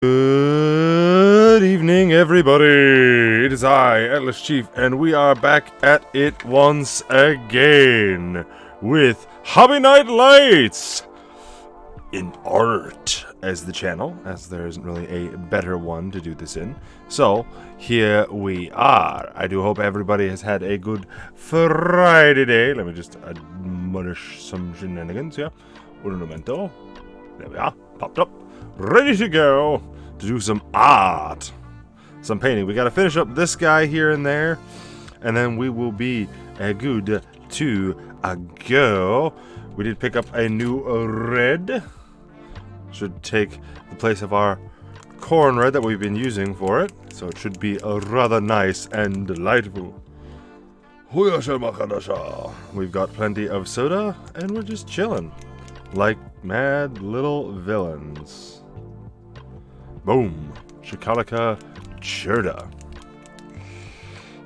Good evening, everybody. It is I, Atlas Chief, and we are back at it once again with Hobby Night Lights in art as the channel, as there isn't really a better one to do this in. So, here we are. I do hope everybody has had a good Friday day. Let me just admonish some shenanigans here. Un momento. There we are. Popped up. Ready to go to do some art. Some painting. We got to finish up this guy here and there. And then we will be good to go. We did pick up a new red. Should take the place of our corn red that we've been using for it. So it should be rather nice and delightful. We've got plenty of soda. And we're just chilling. Like mad little villains. Boom. Shakalaka Churda.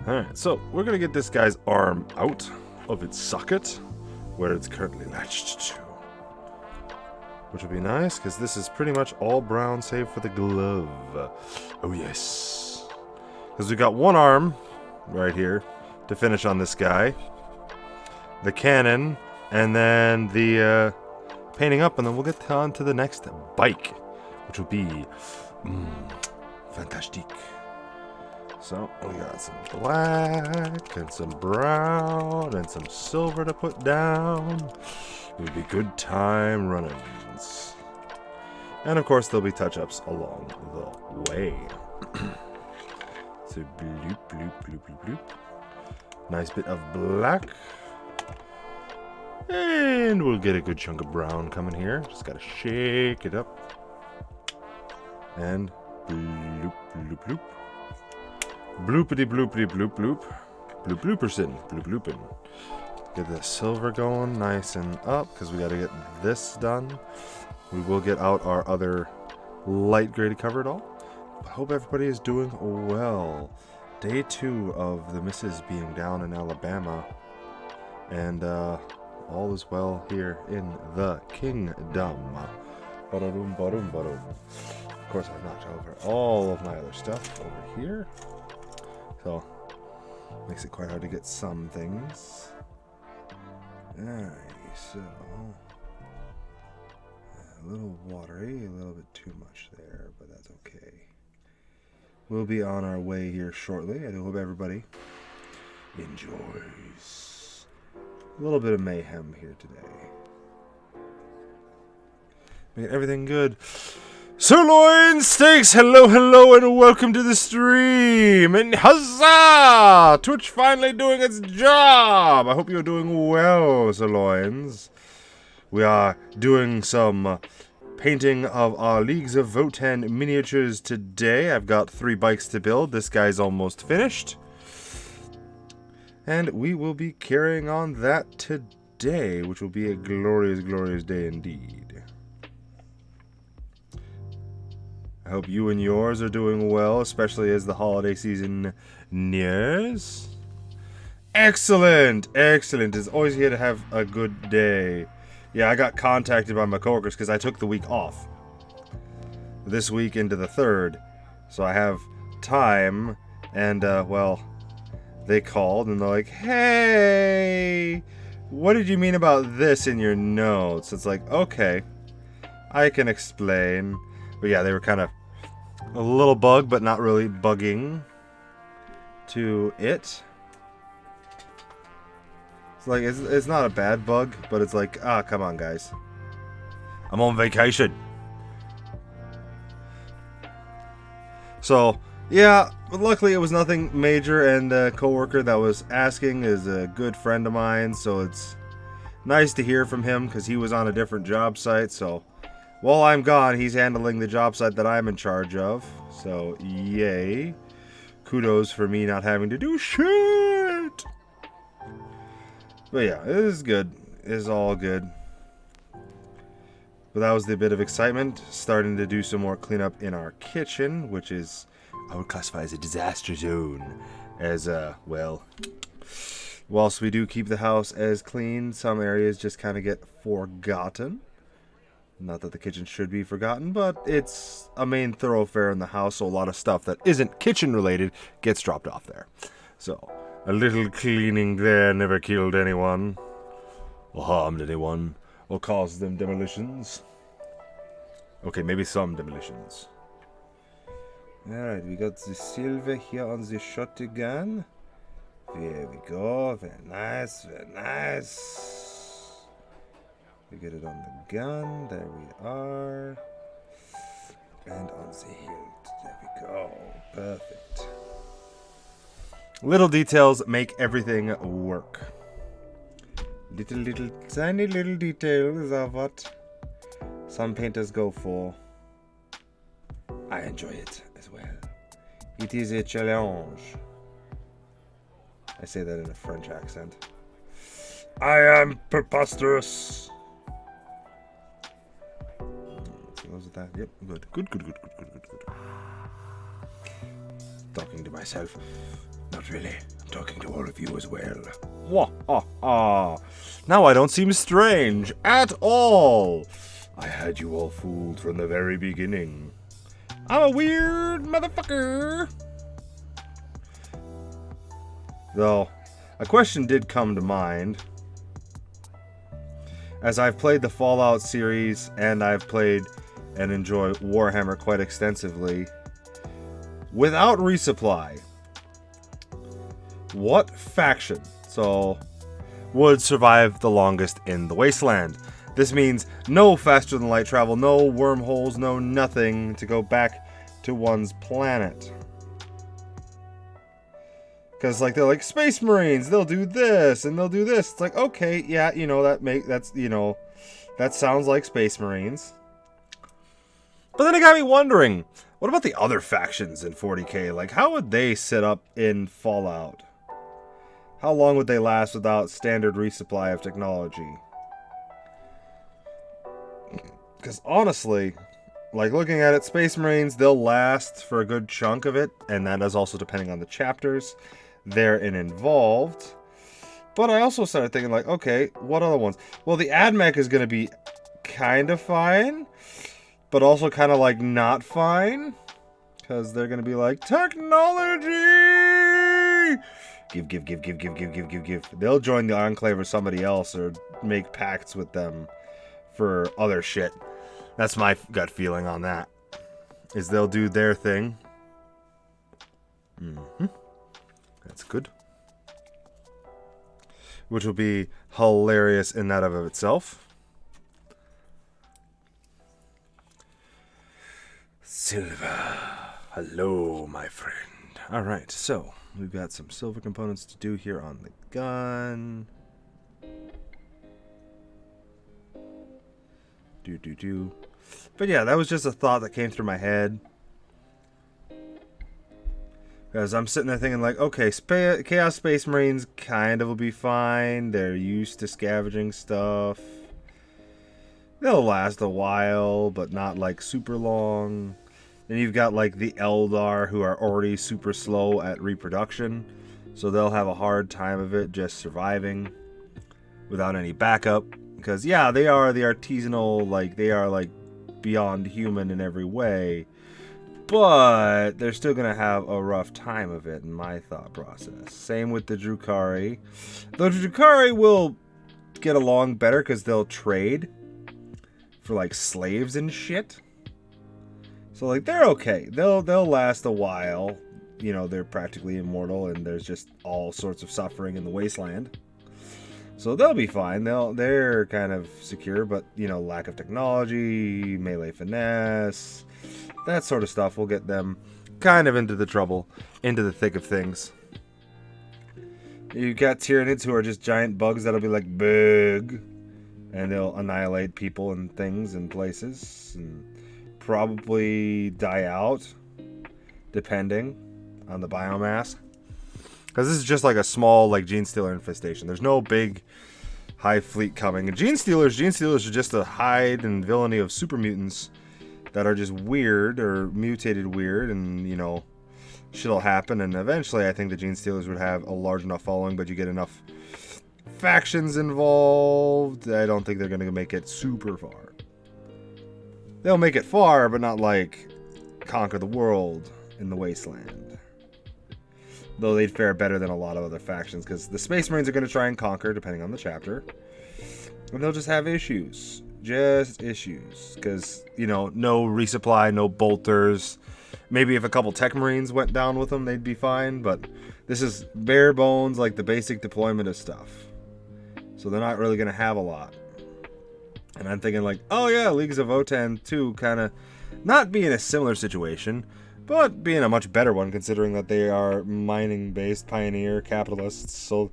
Alright, so we're going to get this guy's arm out of its socket, where it's currently latched to. Which will be nice, because this is pretty much all brown save for the glove. Oh yes. Because we got one arm right here to finish on this guy. The cannon, and then the painting up, and then we'll get on to the next bike, which will be fantastic. So we got some black and some brown and some silver to put down. It would be good time runnings, and of course there'll be touch-ups along the way. So bloop bloop bloop bloop bloop. Nice bit of black. And we'll get a good chunk of brown coming here. Just gotta shake it up. And bloop, bloop, bloop. Bloopity bloopity bloop bloop. Bloop blooperson. Bloop bloopin. Get the silver going nice and up, because we gotta get this done. We will get out our other light graded cover it all. I hope everybody is doing well. Day 2 of the missus being down in Alabama. And all is well here in the kingdom. Ba-da-doom, ba-doom, ba-doom. Of course, I've knocked over all of my other stuff over here. So, makes it quite hard to get some things. Alright, so a little watery, a little bit too much there, but that's okay. We'll be on our way here shortly. I do hope everybody enjoys a little bit of mayhem here today. Make everything good. Sirloin Steaks, hello, hello, and welcome to the stream. And huzzah! Twitch finally doing its job. I hope you're doing well, Sirloins. We are doing some painting of our Leagues of Votan miniatures today. I've got 3 bikes to build. This guy's almost finished. And we will be carrying on that today, which will be a glorious, glorious day indeed. I hope you and yours are doing well, especially as the holiday season nears. Excellent! Excellent. It's always here to have a good day. Yeah, I got contacted by my coworkers because I took the week off. This week into the 3rd. So I have time, and, well, they called and they're like, hey, what did you mean about this in your notes? It's like, okay, I can explain. But yeah, they were kind of a little bug, but not really bugging to it. It's like, it's not a bad bug, but it's like, come on, guys. I'm on vacation. So, yeah, but luckily it was nothing major, and the coworker that was asking is a good friend of mine, so it's nice to hear from him, because he was on a different job site, so while I'm gone, he's handling the job site that I'm in charge of. So, yay. Kudos for me not having to do shit. But yeah, it is good. It is all good. But that was the bit of excitement. Starting to do some more cleanup in our kitchen, which is, I would classify as a disaster zone. As, well, whilst we do keep the house as clean, some areas just kind of get forgotten. Not that the kitchen should be forgotten, but it's a main thoroughfare in the house, so a lot of stuff that isn't kitchen related gets dropped off there. So, a little cleaning there never killed anyone, or harmed anyone, or caused them demolitions. Okay, maybe some demolitions. Alright, we got the silver here on the shotgun. There we go, very nice, very nice. We get it on the gun, there we are. And on the hilt, there we go, perfect. Little details make everything work. Little, tiny little details are what some painters go for. I enjoy it as well. It is a challenge. I say that in a French accent. I am preposterous. Was it that? Yep, good. Talking to myself. Not really. I'm talking to all of you as well. Wah. Now I don't seem strange at all. I had you all fooled from the very beginning. I'm a weird motherfucker. Though, a question did come to mind. As I've played the Fallout series and I've played and enjoy Warhammer quite extensively, without resupply, what faction would survive the longest in the wasteland? This means no faster than light travel, no wormholes, no nothing to go back to one's planet. Because they're like Space Marines, they'll do this and they'll do this. It's like, okay, yeah, that sounds like Space Marines. But then it got me wondering, what about the other factions in 40k? Like, how would they sit up in Fallout? How long would they last without standard resupply of technology? Because honestly, like looking at it, Space Marines, they'll last for a good chunk of it, and that is also depending on the chapters therein involved. But I also started thinking, like, okay, what other ones? Well, the AdMech is going to be kind of fine, but also kind of like not fine, because they're going to be like, technology! Give. They'll join the Enclave or somebody else, or make pacts with them for other shit. That's my gut feeling on that, is they'll do their thing. That's good. Which will be hilarious in that of itself. Silver. Hello, my friend. Alright, so we've got some silver components to do here on the gun. But yeah, that was just a thought that came through my head. Because I'm sitting there thinking, like, okay, Chaos Space Marines kind of will be fine. They're used to scavenging stuff. They'll last a while, but not, like, super long. Then you've got, like, the Eldar, who are already super slow at reproduction. So they'll have a hard time of it just surviving without any backup. Because, yeah, they are the artisanal, like, they are, like, beyond human in every way. But they're still going to have a rough time of it in my thought process. Same with the Drukhari. The Drukhari will get along better because they'll trade for like slaves and shit. So like they're okay. They'll last a while. You know, they're practically immortal and there's just all sorts of suffering in the wasteland. So they'll be fine. They're kind of secure, but you know, lack of technology, melee finesse, that sort of stuff will get them kind of into the trouble, into the thick of things. You've got Tyranids who are just giant bugs that'll be like big, and they'll annihilate people and things and places, and probably die out, depending on the biomass. Because this is just like a small like Gene Stealer infestation. There's no big hive fleet coming. And Gene Stealers are just a hide and villainy of super mutants that are just weird or mutated weird, and you know, shit'll happen, and eventually I think the Gene Stealers would have a large enough following, but you get enough factions involved, I don't think they're gonna make it super far. they'll make it far, but not like conquer the world in the wasteland. Though they'd fare better than a lot of other factions, because the Space Marines are going to try and conquer, depending on the chapter. And they'll just have issues. Just issues. Because, you know, no resupply, no bolters. Maybe if a couple Tech Marines went down with them, they'd be fine. But this is bare bones, like the basic deployment of stuff. So they're not really going to have a lot. And I'm thinking like, oh yeah, Leagues of Votann 2 kind of not be in a similar situation, but being a much better one, considering that they are mining-based, pioneer, capitalists, so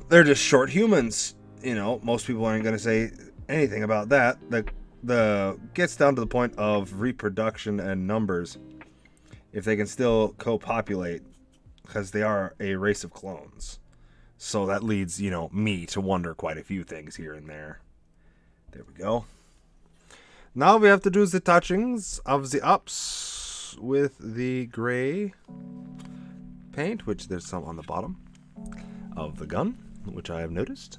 they're just short humans. You know, most people aren't going to say anything about that. The gets down to the point of reproduction and numbers. If they can still co-populate, because they are a race of clones. So that leads, you know, me to wonder quite a few things here and there. There we go. Now we have to do the touchings of the ups with the gray paint, which there's some on the bottom of the gun, which I have noticed.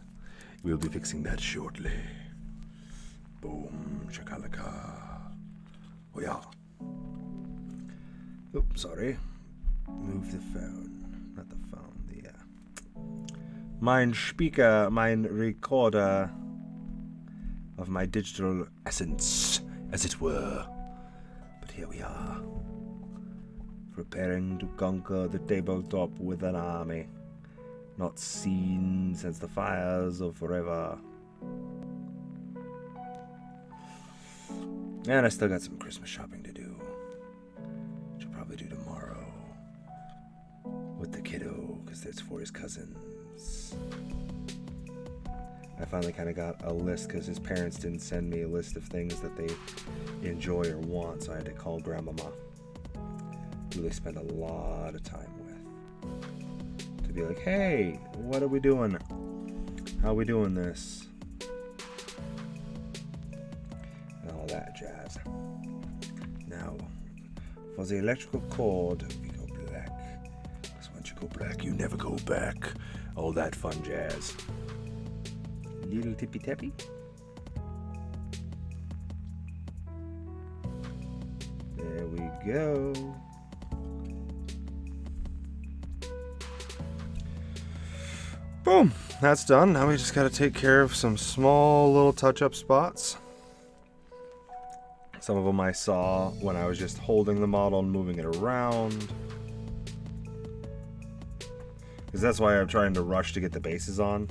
We'll be fixing that shortly. Boom, shakalaka. Oh yeah. Oops, sorry. Move the phone. Not the phone, the mein speaker, mein recorder of my digital essence, as it were. But here we are, preparing to conquer the tabletop with an army not seen since the fires of forever. And I still got some Christmas shopping to do, which I'll probably do tomorrow with the kiddo, because that's for his cousins. I finally kind of got a list, because his parents didn't send me a list of things that they enjoy or want, so I had to call Grandmama, who they spend a lot of time with, to be like, hey, what are we doing? How are we doing this? And all that jazz. Now, for the electrical cord, we go black. Because once you go black, you never go back. All that fun jazz. Little tippy tappy. There we go. Boom, that's done. Now we just gotta take care of some small little touch-up spots. Some of them I saw when I was just holding the model and moving it around. Because that's why I'm trying to rush to get the bases on.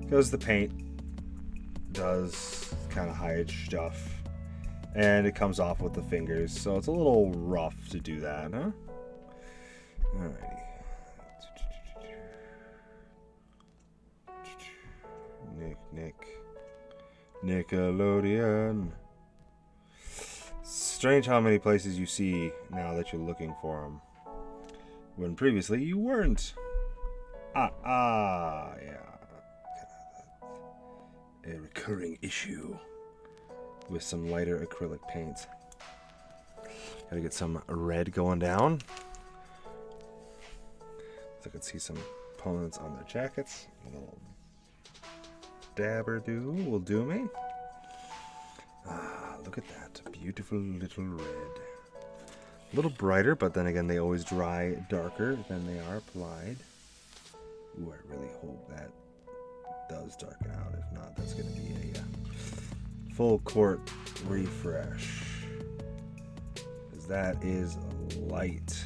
Because the paint does kind of hide stuff. And it comes off with the fingers, so it's a little rough to do that, huh? Alrighty. Nickelodeon. Strange how many places you see now that you're looking for them, when previously you weren't. Yeah. A recurring issue with some lighter acrylic paints. Gotta get some red going down. So I can see some opponents on their jackets. A little dabber do will do me. Look at that. Beautiful little red. A little brighter, but then again, they always dry darker than they are applied. Ooh, I really hope that does darken out. If not, that's going to be a full court refresh. Because that is light.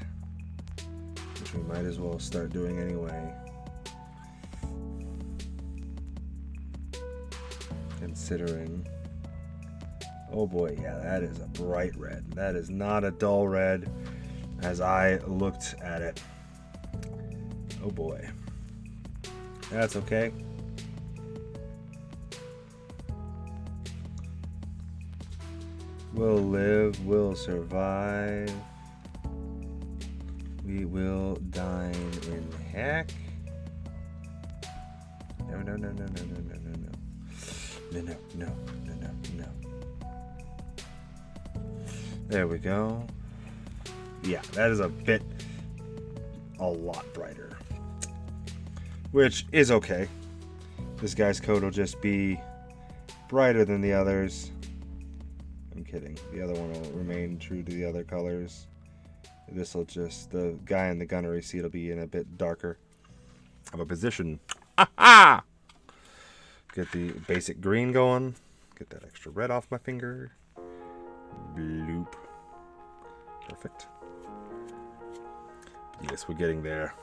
Which we might as well start doing anyway. Considering... Oh boy, yeah, that is a bright red. That is not a dull red as I looked at it. Oh boy. That's okay. We'll live, we'll survive. We will dine in heck. No. No. There we go. Yeah, that is a lot brighter. Which is okay. This guy's coat will just be brighter than the others. I'm kidding. The other one will remain true to the other colors. This will just, the guy in the gunnery seat will be in a bit darker of a position. Ha! Get the basic green going. Get that extra red off my finger. Bloop. Perfect. Yes, we're getting there.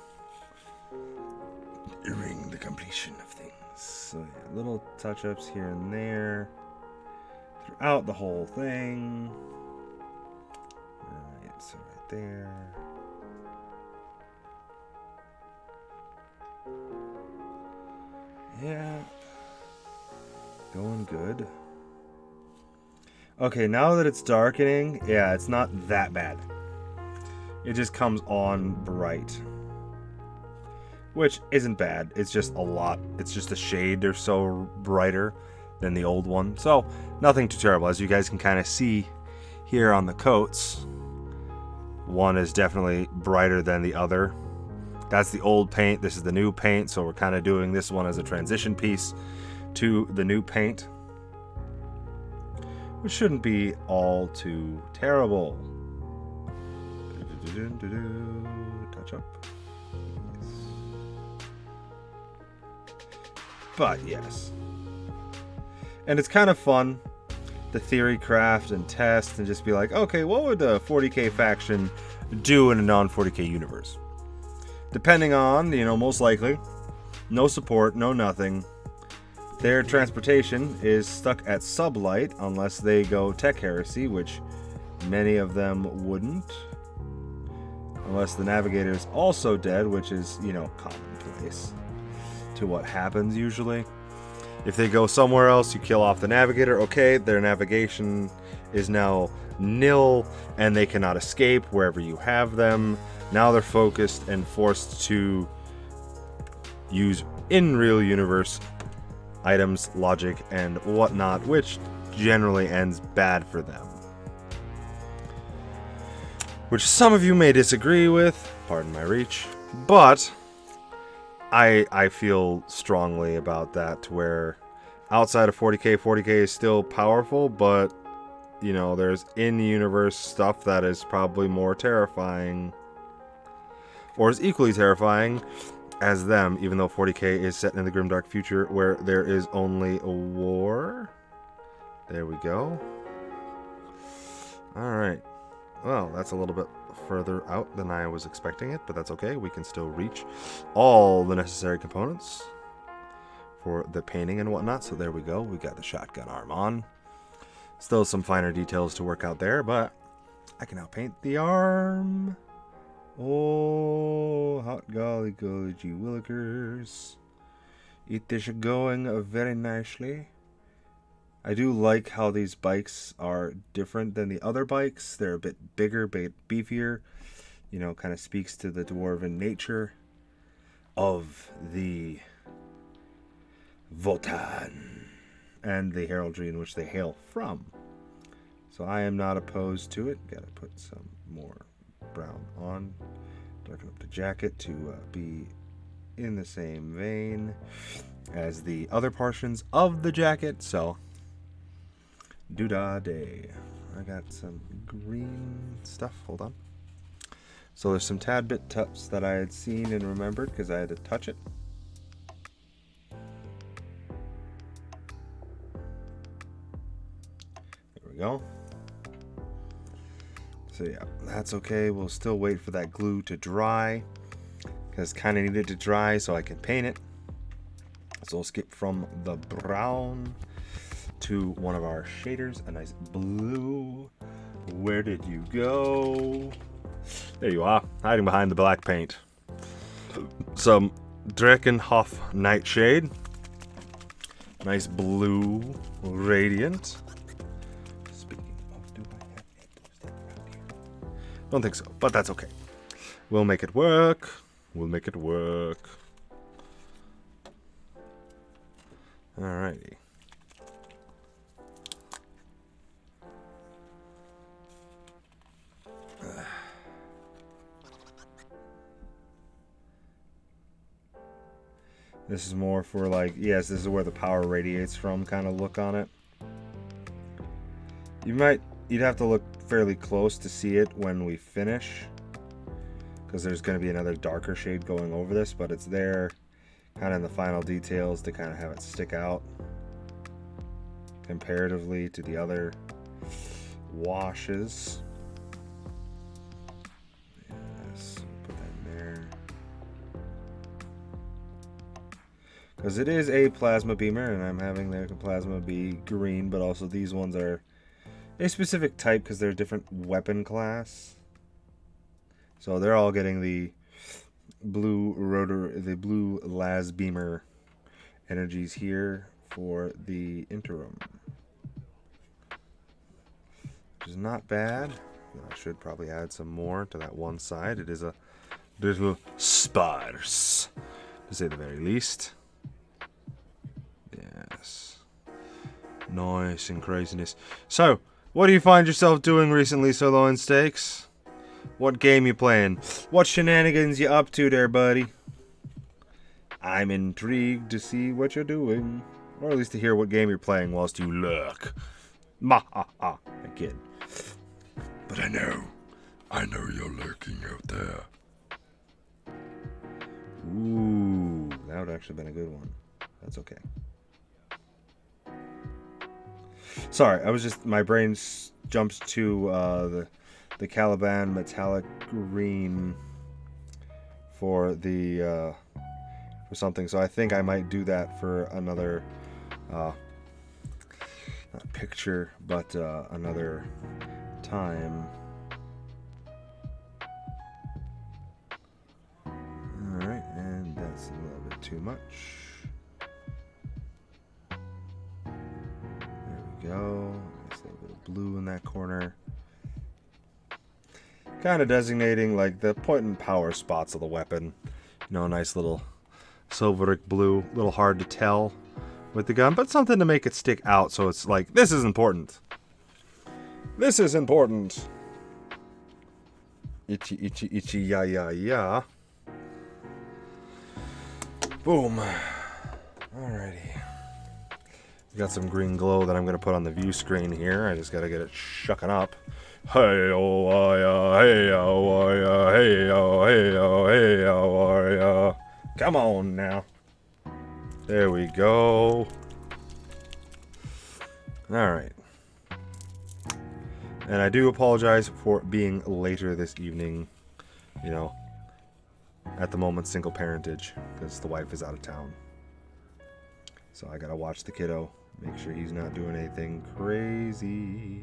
Nearing the completion of things. So yeah, little touch-ups here and there throughout the whole thing. Alright, so right there. Yeah. Going good. Okay, now that it's darkening, yeah, it's not that bad. It just comes on bright. Which isn't bad. It's just a lot. It's just a shade or so brighter than the old one. So, nothing too terrible. As you guys can kind of see here on the coats, one is definitely brighter than the other. That's the old paint. This is the new paint. So we're kind of doing this one as a transition piece to the new paint, which shouldn't be all too terrible. Touch up. But yes. And it's kind of fun, the theory craft and test, and just be like, okay, what would a 40k faction do in a non-40k universe? Depending on, most likely, no support, no nothing. Their transportation is stuck at sublight unless they go tech heresy, which many of them wouldn't. Unless the navigator is also dead, which is, commonplace to what happens usually. If they go somewhere else, you kill off the navigator. Okay, their navigation is now nil, and they cannot escape wherever you have them. Now they're focused and forced to use in real universe items, logic, and whatnot, which generally ends bad for them. Which some of you may disagree with, pardon my reach, but I feel strongly about that, to where outside of 40k is still powerful, but there's in-universe stuff that is probably more terrifying, or is equally terrifying as them, even though 40k is set in the grimdark future where there is only a war. There we go. Alright. Well, that's a little bit further out than I was expecting it, but that's okay. We can still reach all the necessary components for the painting and whatnot. So there we go. We got the shotgun arm on. Still some finer details to work out there, but I can now paint the arm. Oh, hot golly golly gee willikers. It is going very nicely. I do like how these bikes are different than the other bikes. They're a bit bigger, bit beefier. Kind of speaks to the dwarven nature of the Votan and the heraldry in which they hail from. So I am not opposed to it. Gotta put some more brown on. Darken up the jacket to be in the same vein as the other portions of the jacket. So doo-dah-day. I got some green stuff. Hold on. So there's some tad bit tips that I had seen and remembered because I had to touch it. There we go. So yeah, that's okay. We'll still wait for that glue to dry because kind of needed to dry so I can paint it. So we'll skip from the brown to one of our shaders, a nice blue. Where did you go? There you are, hiding behind the black paint. Some Dreckenhof Nightshade. Nice blue radiant. Speaking of, do I have a blue stick around here? Don't think so, but that's okay. We'll make it work. We'll make it work. Alrighty. This is more for like, yes, this is where the power radiates from kind of look on it. You'd have to look fairly close to see it when we finish, because there's going to be another darker shade going over this, but it's there kind of in the final details to kind of have it stick out comparatively to the other washes. Yes, put that in there. Because it is a plasma beamer, and I'm having the plasma be green, but also these ones are a specific type because they're a different weapon class. So they're all getting the blue las beamer energies here for the interim, which is not bad. I should probably add some more to that one side. It is a little sparse, to say the very least. Yes. Nice and craziness. So, what do you find yourself doing recently, Sirloin Steaks? What game you playing? What shenanigans you up to there, buddy? I'm intrigued to see what you're doing. Or at least to hear what game you're playing whilst you lurk. Ma ha ha. I kid. But I know you're lurking out there. Ooh, that would actually been a good one. That's okay. Sorry, I was just, my brain jumps to the Caliban metallic green for the for something. So I think I might do that for another not picture, but another time. All right, and that's a little bit too much. Go. Nice little bit of blue in that corner. Kind of designating like the point and power spots of the weapon. You know, a nice little silveric blue. A little hard to tell with the gun, but something to make it stick out so it's like, this is important. This is important. Itchy, itchy, itchy, ya, ya, ya. Boom. Alrighty. Got some green glow that I'm going to put on the view screen here. I just got to get it shucking up. Hey oh hey oh hey oh hey oh hey oh come on now. There we go. All right. And I do apologize for being later this evening. You know, at the moment single parentage because the wife is out of town. So I got to watch the kiddo. Make sure he's not doing anything crazy.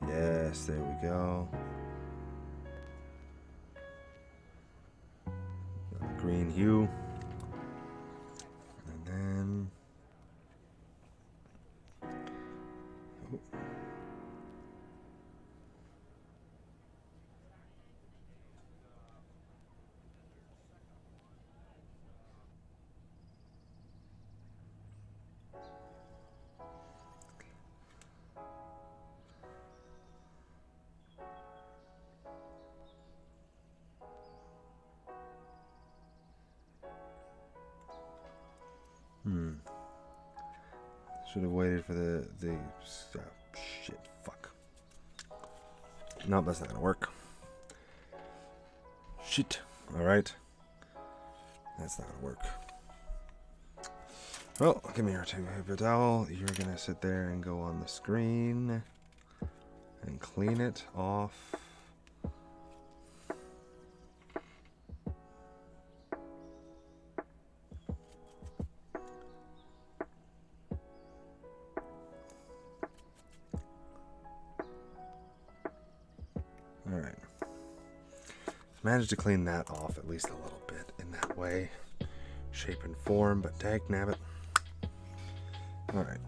Yes, there we go. Green hue. And then... Should have waited for the shit, fuck. Nope, that's not gonna work. Shit. Alright. That's not gonna work. Well, come here, paper towel. You're gonna sit there and go on the screen and clean it off. Alright. Managed to clean that off at least a little bit in that way. Shape and form, but dagnabbit. Alright.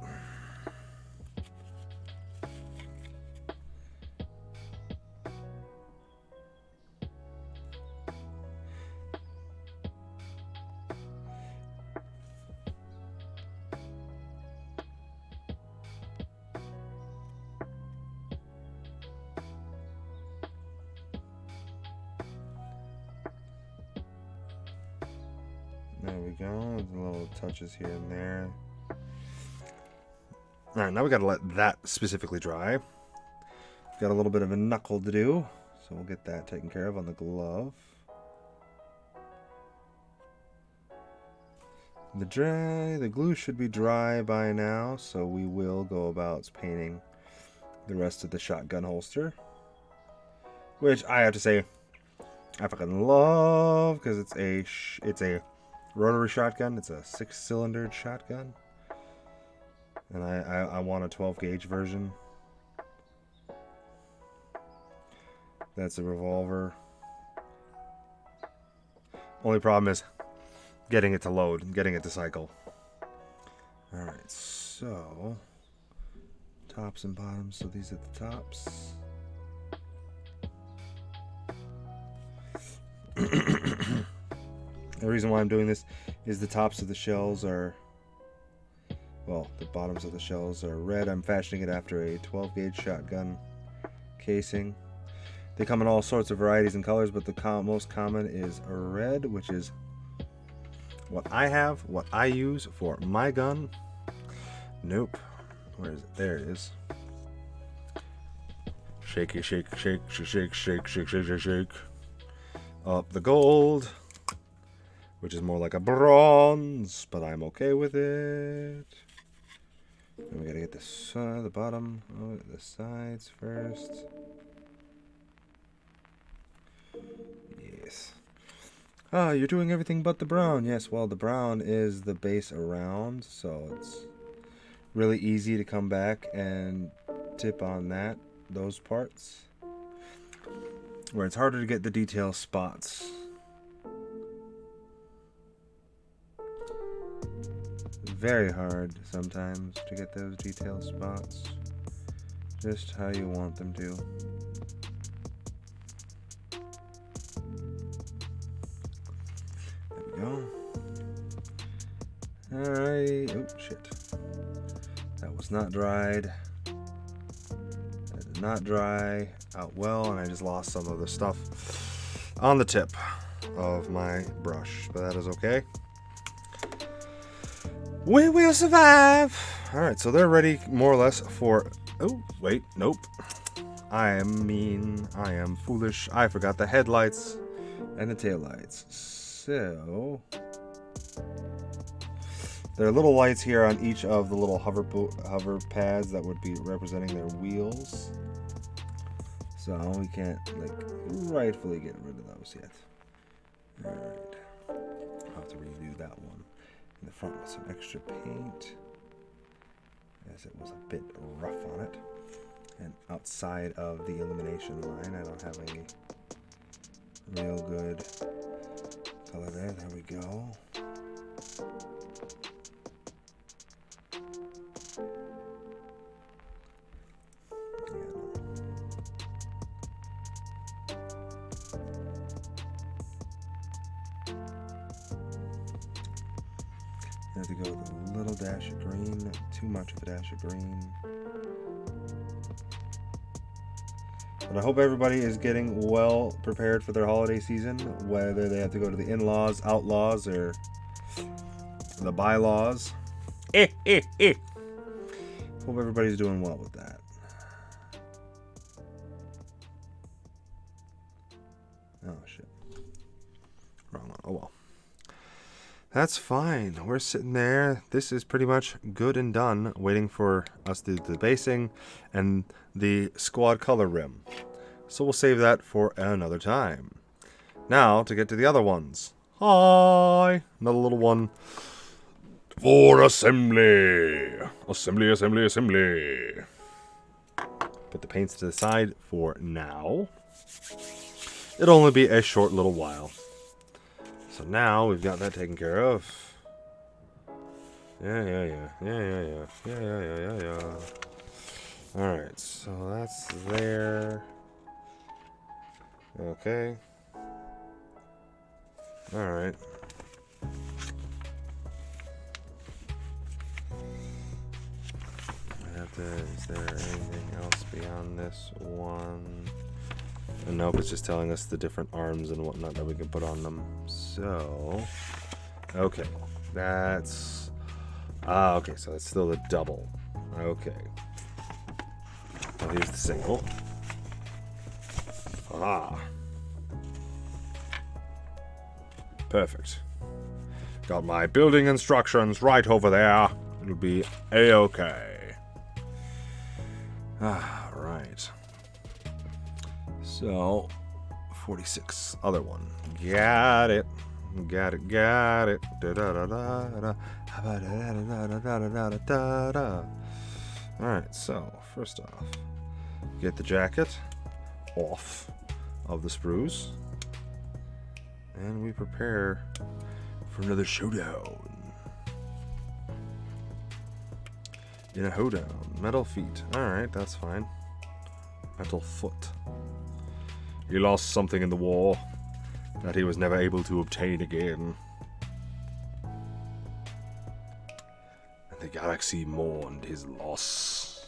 There we go. Little touches here and there. Alright, now we gotta let that specifically dry. Got a little bit of a knuckle to do, so we'll get that taken care of on the glove. The glue should be dry by now, so we will go about painting the rest of the shotgun holster, which I have to say I fucking love, because it's a rotary shotgun. It's a 6-cylindered shotgun, and I want a 12 gauge version. That's a revolver. Only problem is getting it to load, getting it to cycle. Alright, so tops and bottoms, so these are the tops. The reason why I'm doing this is the tops of the shells are, well, the bottoms of the shells are red. I'm fashioning it after a 12 gauge shotgun casing. They come in all sorts of varieties and colors, but the most common is red, which is what I have, what I use for my gun. Nope. Where is it? There it is. Shake, shake, shake, shake, shake, shake, shake, shake, shake. Up the gold, which is more like a bronze, but I'm okay with it. And we gotta get the bottom, the sides first. Yes. Ah, you're doing everything but the brown. Yes, well, the brown is the base around, so it's really easy to come back and tip on those parts, where it's harder to get the detail spots. Very hard sometimes to get those detail spots just how you want them to. Go. Alright. Oh, shit. That was not dried. That did not dry out well, and I just lost some of the stuff on the tip of my brush, but that is okay. We will survive! Alright, so they're ready more or less for... Oh, wait, nope. I am foolish. I forgot the headlights and the taillights. So, there are little lights here on each of the little hover pads that would be representing their wheels. So we can't rightfully get rid of those yet. Alright. I'll have to redo that one. In the front with some extra paint, as it was a bit rough on it. And outside of the illumination line, I don't have any real good color there. There we go. I have to go with a little dash of green, not too much of a dash of green. But I hope everybody is getting well prepared for their holiday season, whether they have to go to the in-laws, outlaws, or the bylaws. Hope everybody's doing well with that. Oh, shit. Wrong one. Oh, well. That's fine. We're sitting there. This is pretty much good and done, waiting for us to do the basing and the squad color rim. So we'll save that for another time. Now, to get to the other ones. Hi! Another little one. For assembly! Assembly, assembly, assembly. Put the paints to the side for now. It'll only be a short little while. So now we've got that taken care of. Yeah. Alright, so that's there. Okay. Alright. Is there anything else beyond this one? Nope, it's just telling us the different arms and whatnot that we can put on them. So, okay, that's okay. So that's still a double. Okay. Well, here's the single. Ah. Perfect. Got my building instructions right over there. It'll be a-okay. Ah, right. So, 46. Other one. Got it. Got it. Got it. Alright, so, first off, get the jacket off of the sprues. And we prepare for another showdown. In a hoedown. Metal feet. Alright, that's fine. Metal foot. He lost something in the war that he was never able to obtain again. And the galaxy mourned his loss.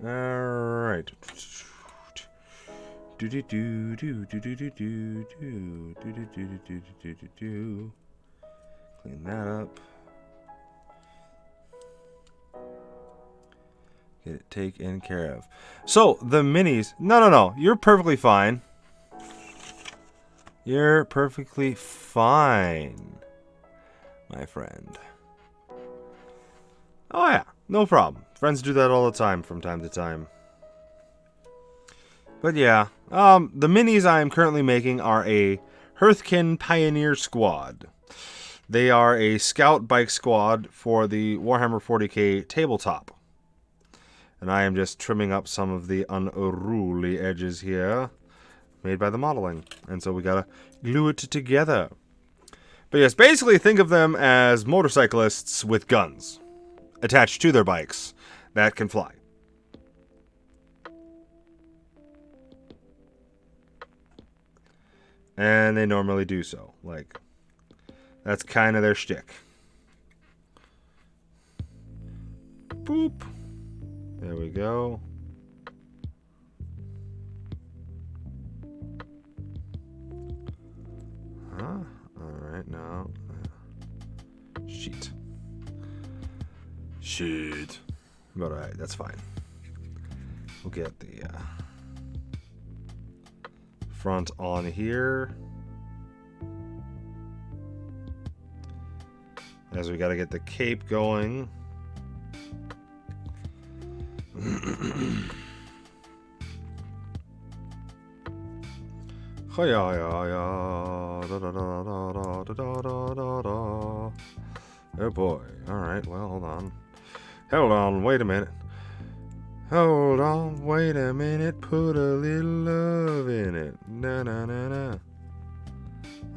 Alright. Clean that up. Get it taken care of. So, the minis... No. You're perfectly fine. You're perfectly fine, my friend. Oh, yeah. No problem. Friends do that all the time from time to time. But yeah. The minis I am currently making are a Hearthkin Pioneer Squad. They are a scout bike squad for the Warhammer 40k tabletop. And I am just trimming up some of the unruly edges here, made by the modeling. And so we gotta glue it together. But yes, basically think of them as motorcyclists with guns attached to their bikes that can fly. And they normally do so. Like, that's kind of their shtick. Boop. There we go. Huh? Alright, now. Sheet. But alright, that's fine. We'll get the front on here. As we gotta get the cape going. Oh boy. Alright, well, hold on. Hold on, wait a minute. Hold on, wait a minute. Put a little love in it. Na.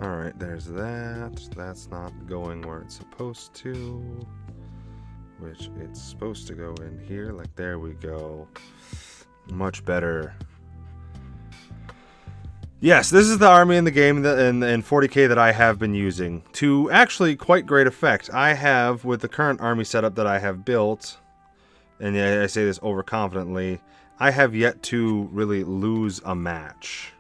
Alright, there's that. That's not going where it's supposed to. Which it's supposed to go in here. Like, there we go. Much better. Yes, this is the army in the game that, in 40k that I have been using to actually quite great effect. I have, with the current army setup that I have built, and I say this overconfidently, I have yet to really lose a match.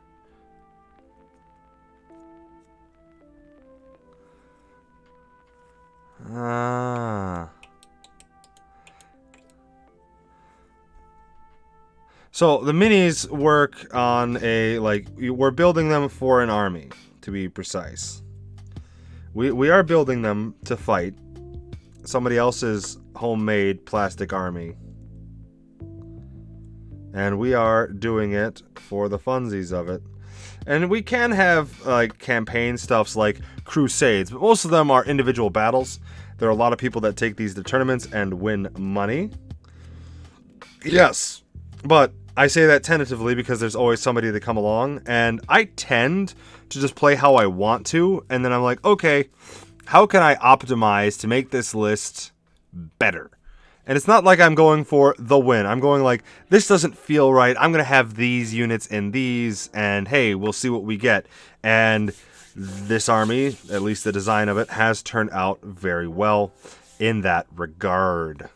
So the minis work on a, like, we're building them for an army, to be precise. We are building them to fight somebody else's homemade plastic army. And we are doing it for the funsies of it. And we can have, like, campaign stuffs like crusades, but most of them are individual battles. There are a lot of people that take these to tournaments and win money. Yes, but I say that tentatively because there's always somebody to come along, and I tend to just play how I want to, and then I'm like, okay, how can I optimize to make this list better? And it's not like I'm going for the win. I'm going like, this doesn't feel right. I'm going to have these units in these, and hey, we'll see what we get. And this army, at least the design of it, has turned out very well in that regard.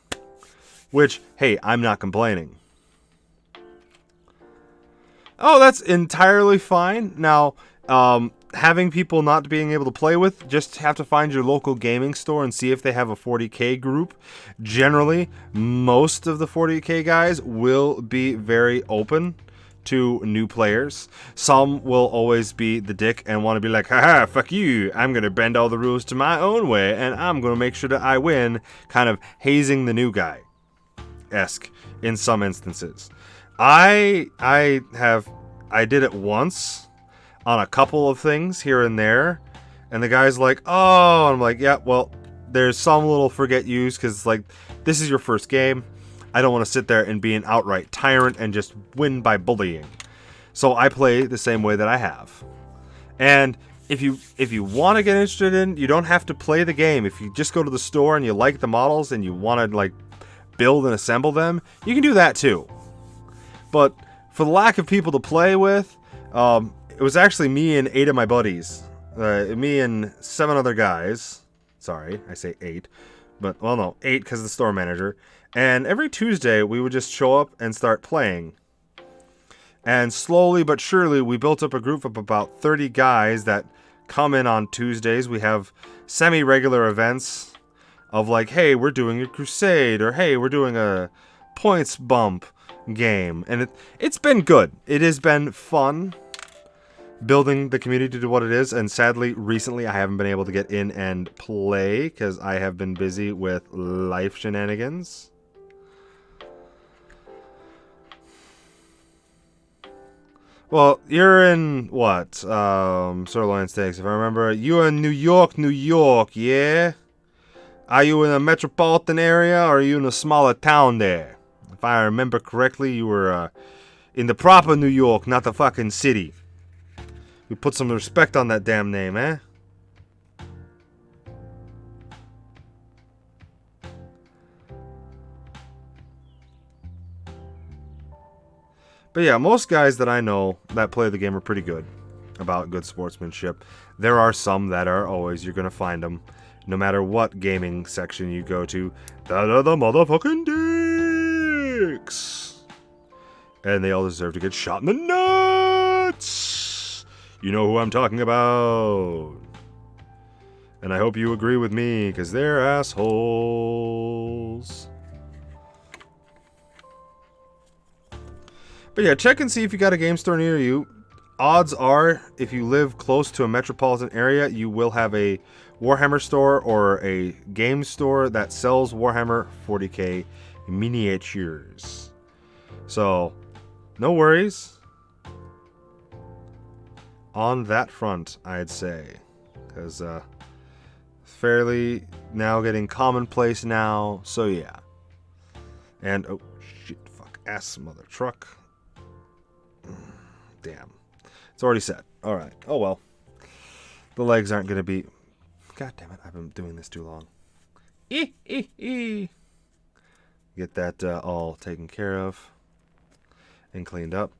Which, hey, I'm not complaining. Oh, that's entirely fine. Now, Having people not being able to play with, just have to find your local gaming store and see if they have a 40k group. Generally, most of the 40k guys will be very open to new players. Some will always be the dick and want to be like, haha, fuck you, I'm going to bend all the rules to my own way, and I'm going to make sure that I win, kind of hazing the new guy-esque in some instances. I did it once on a couple of things here and there, and the guy's like, oh, I'm like, yeah, well, there's some little forget yous, because like, this is your first game. I don't want to sit there and be an outright tyrant and just win by bullying. So I play the same way that I have. And if you want to get interested in, you don't have to play the game. If you just go to the store and you like the models and you want to like build and assemble them, you can do that too. But for the lack of people to play with, it was actually me and 8 of my buddies. Me and 7 other guys. Sorry, I say 8. But, well, no, 8 because of the store manager. And every Tuesday, we would just show up and start playing. And slowly but surely, we built up a group of about 30 guys that come in on Tuesdays. We have semi-regular events of like, hey, we're doing a crusade, or hey, we're doing a points bump game. And it's been good. It has been fun building the community to what it is, and sadly, recently, I haven't been able to get in and play because I have been busy with life shenanigans. Well, you're in, what, Sirloin Steaks, if I remember. You're in New York, yeah? Are you in a metropolitan area, or are you in a smaller town there? If I remember correctly, you were, in the proper New York, not the fucking city. We put some respect on that damn name, eh? But yeah, most guys that I know that play the game are pretty good about good sportsmanship. There are some that are always, you're going to find them, no matter what gaming section you go to, that are the motherfucking dicks. And they all deserve to get shot in the nuts. You know who I'm talking about. And I hope you agree with me, because they're assholes. But yeah, check and see if you got a game store near you. Odds are, if you live close to a metropolitan area, you will have a Warhammer store or a game store that sells Warhammer 40k miniatures. So, no worries on that front, I'd say. Because, fairly now getting commonplace now, so yeah. And, oh, shit, fuck, ass mother truck. Damn. It's already set. Alright. Oh well. The legs aren't going to be... God damn it. I've been doing this too long. Get that all taken care of. And cleaned up.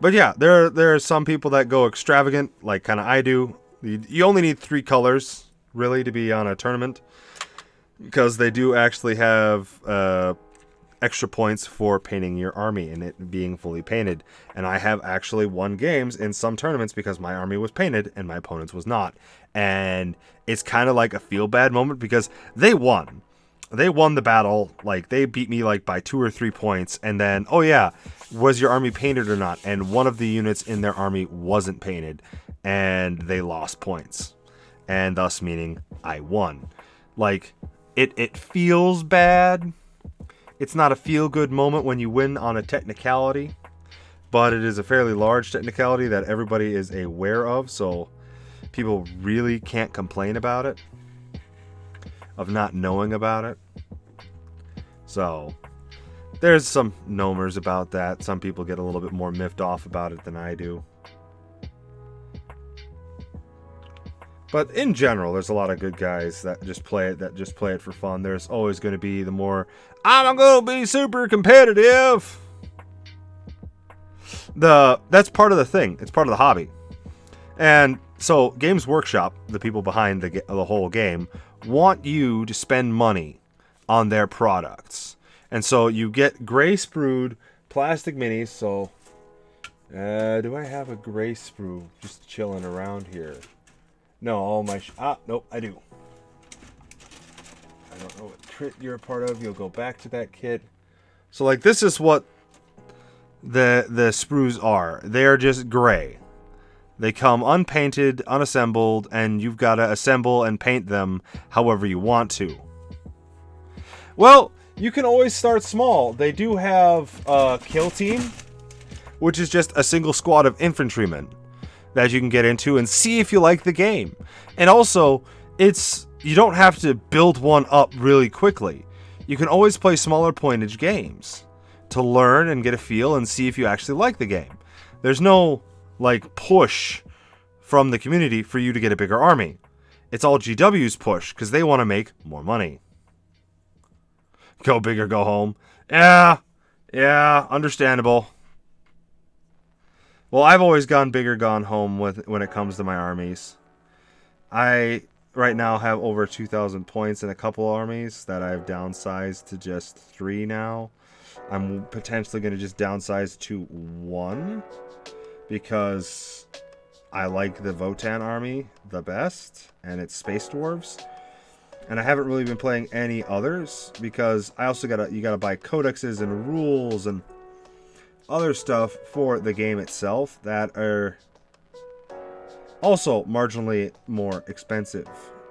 But yeah, there are some people that go extravagant, like kind of I do. You only need 3 colors, really, to be on a tournament. Because they do actually have... extra points for painting your army and it being fully painted. And I have actually won games in some tournaments because my army was painted and my opponent's was not. And it's kind of like a feel bad moment because they won. They won the battle. Like, they beat me like by 2 or 3 points. And then, oh yeah, was your army painted or not? And one of the units in their army wasn't painted. And they lost points. And thus meaning I won. Like, it feels bad. It's not a feel-good moment when you win on a technicality, but it is a fairly large technicality that everybody is aware of, so people really can't complain about it, of not knowing about it. So, there's some nomers about that. Some people get a little bit more miffed off about it than I do. But in general, there's a lot of good guys that just play it for fun. There's always going to be the more, I'm going to be super competitive. That's part of the thing. It's part of the hobby. And so Games Workshop, the people behind the whole game, want you to spend money on their products. And so you get gray sprued plastic minis. So Do I have a gray sprue just chilling around here? No, all my... nope, I do. I don't know what crit you're a part of. You'll go back to that kit. So, like, this is what the sprues are. They are just gray. They come unpainted, unassembled, and you've got to assemble and paint them however you want to. Well, you can always start small. They do have a kill team, which is just a single squad of infantrymen that you can get into and see if you like the game. And also, you don't have to build one up really quickly. You can always play smaller pointage games to learn and get a feel and see if you actually like the game. There's no push from the community for you to get a bigger army. It's all GW's push because they want to make more money. Go big or go home. Yeah, understandable. Well, I've always gone big or gone home when it comes to my armies. I right now have over 2,000 points in a couple armies that I've downsized to just 3 now. I'm potentially going to just downsize to 1 because I like the Votan army the best, and it's Space Dwarves. And I haven't really been playing any others because I also you gotta buy codexes and rules and other stuff for the game itself that are also marginally more expensive.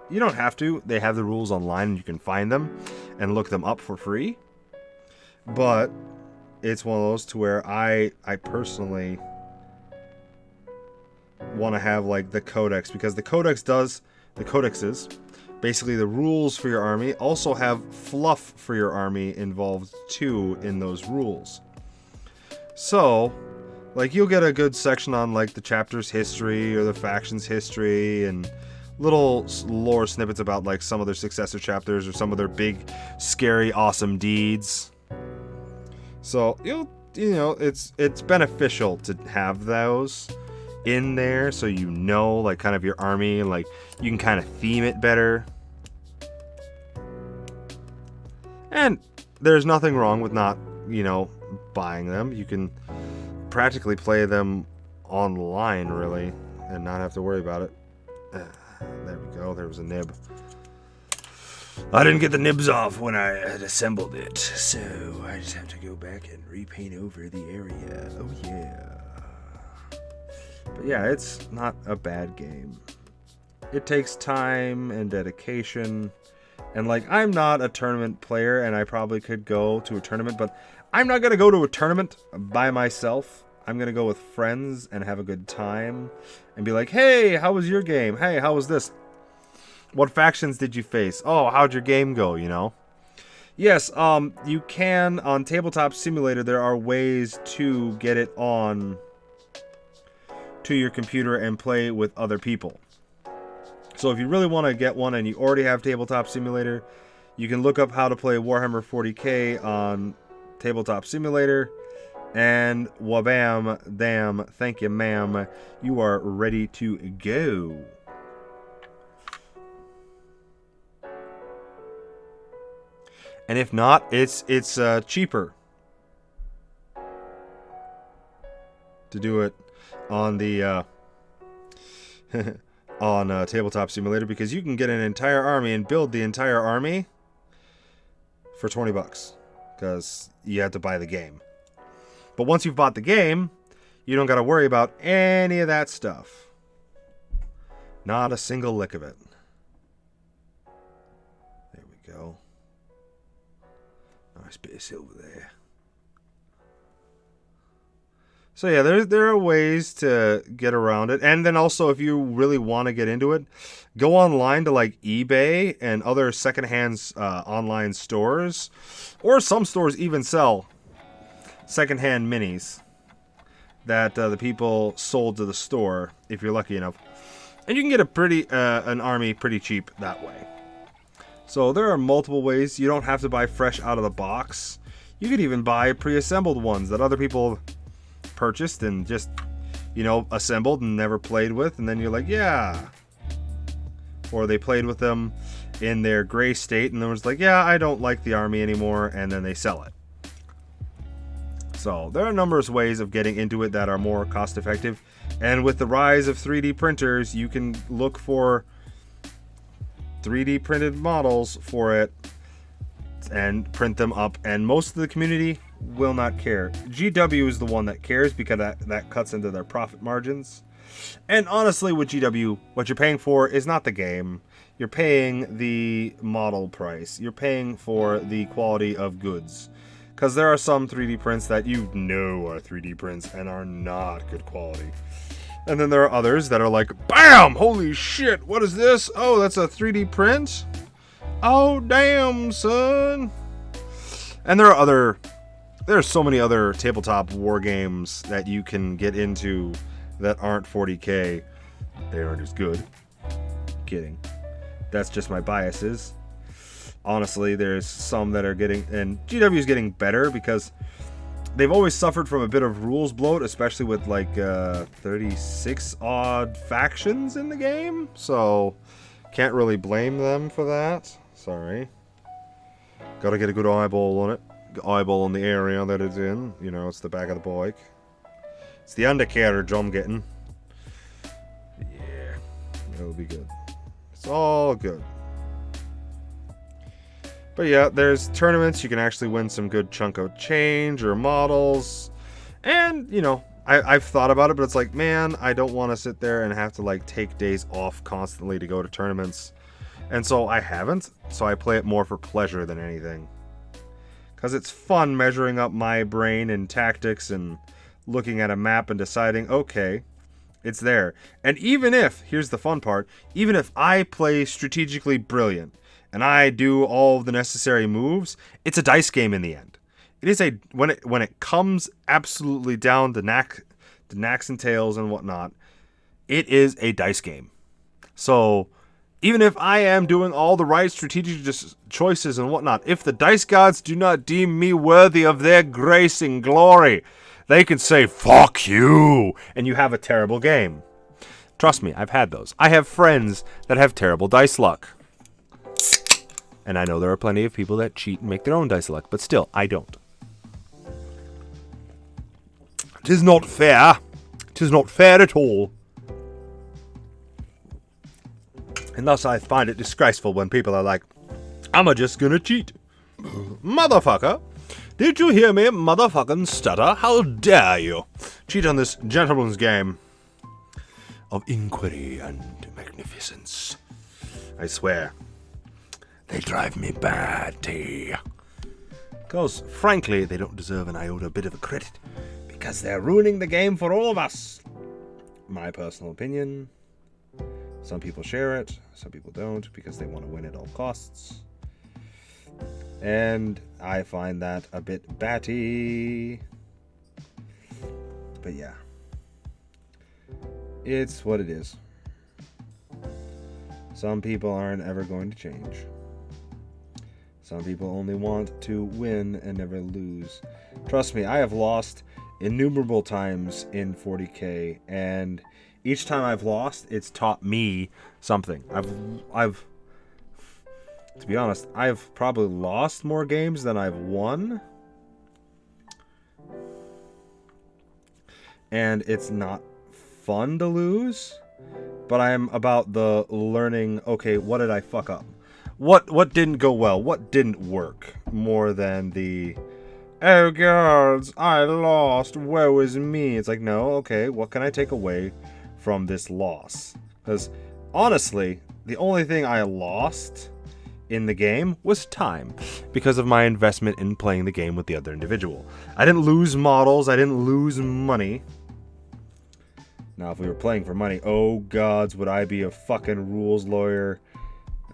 You don't have to. They have the rules online and you can find them and look them up for free. But it's one of those to where I personally want to have like the codex, because the codexes, basically the rules for your army, also have fluff for your army involved too in those rules. So, like, you'll get a good section on like the chapter's history or the faction's history and little lore snippets about like some of their successor chapters or some of their big, scary, awesome deeds. So you know it's beneficial to have those in there so you know like kind of your army, like you can kind of theme it better. And there's nothing wrong with not, buying them. You can practically play them online really and not have to worry about it. There we go. There was a nib. I didn't get the nibs off when I had assembled it, so I just have to go back and repaint over the area. Oh yeah. But yeah, it's not a bad game. It takes time and dedication. And like, I'm not a tournament player and I probably could go to a tournament, but I'm not going to go to a tournament by myself. I'm going to go with friends and have a good time and be like, hey, how was your game? Hey, how was this? What factions did you face? Oh, how'd your game go, Yes, you can, on Tabletop Simulator, there are ways to get it on to your computer and play with other people. So if you really want to get one and you already have Tabletop Simulator, you can look up how to play Warhammer 40k on Tabletop Simulator, and wabam, damn, thank you, ma'am, you are ready to go. And if not, it's cheaper to do it on the on Tabletop Simulator, because you can get an entire army and build the entire army for $20 because you have to buy the game. But once you've bought the game, you don't got to worry about any of that stuff. Not a single lick of it. There we go. Nice bit of silver there. So yeah, there are ways to get around it. And then also, if you really want to get into it, go online to like eBay and other secondhand online stores. Or some stores even sell secondhand minis that the people sold to the store, if you're lucky enough. And you can get an army pretty cheap that way. So there are multiple ways. You don't have to buy fresh out of the box. You could even buy pre-assembled ones that other people purchased and just, assembled and never played with, and then you're like, yeah. Or they played with them in their gray state and then was like, yeah, I don't like the army anymore, and then they sell it. So there are numerous ways of getting into it that are more cost effective. And with the rise of 3D printers, you can look for 3D printed models for it and print them up. And most of the community will not care. GW is the one that cares because that cuts into their profit margins. And honestly, with GW, what you're paying for is not the game. You're paying the model price. You're paying for the quality of goods. Because there are some 3D prints that you know are 3D prints and are not good quality. And then there are others that are like, BAM! Holy shit, what is this? Oh, that's a 3D print? Oh, damn, son. And there are so many other tabletop war games that you can get into that aren't 40K. They aren't as good. Kidding. That's just my biases. Honestly, there's some that are getting, and GW is getting better because they've always suffered from a bit of rules bloat, especially with like 36 odd factions in the game. So can't really blame them for that. Sorry. Gotta get a good eyeball on it. Eyeball on the area that it's in. You know, it's the back of the bike. It's the undercarriage I'm getting. Yeah, it'll be good. It's all good. But yeah, there's tournaments. You can actually win some good chunk of change or models. And, you know, I've thought about it, but it's like, man, I don't want to sit there and have to, like, take days off constantly to go to tournaments. And so I haven't. So I play it more for pleasure than anything. Because it's fun measuring up my brain and tactics and looking at a map and deciding, okay, it's there. And even if, here's the fun part, even if I play strategically brilliant and I do all the necessary moves, it's a dice game in the end. It is when it comes absolutely down to knacks and tails and whatnot, it is a dice game. So even if I am doing all the right strategic choices and whatnot, if the dice gods do not deem me worthy of their grace and glory, they can say, fuck you, and you have a terrible game. Trust me, I've had those. I have friends that have terrible dice luck. And I know there are plenty of people that cheat and make their own dice luck, but still, I don't. 'Tis not fair. 'Tis not fair at all. And thus I find it disgraceful when people are like, I'm just gonna cheat. Motherfucker. Did you hear me, motherfucking stutter? How dare you cheat on this gentleman's game of inquiry and magnificence? I swear, they drive me batty. Because, frankly, they don't deserve an iota bit of a credit. Because they're ruining the game for all of us. My personal opinion. Some people share it, some people don't, because they want to win at all costs. And I find that a bit batty. But yeah. It's what it is. Some people aren't ever going to change. Some people only want to win and never lose. Trust me, I have lost innumerable times in 40K, and each time I've lost, it's taught me something. I've to be honest, I've probably lost more games than I've won. And it's not fun to lose, but I'm about the learning, okay, what did I fuck up? What didn't go well? What didn't work? More than the, oh gods, I lost, woe is me. It's like, no, okay, what can I take away from this loss? Because honestly, the only thing I lost in the game was time, because of my investment in playing the game with the other individual. I didn't lose models, I didn't lose money. Now if we were playing for money, oh gods, would I be a fucking rules lawyer.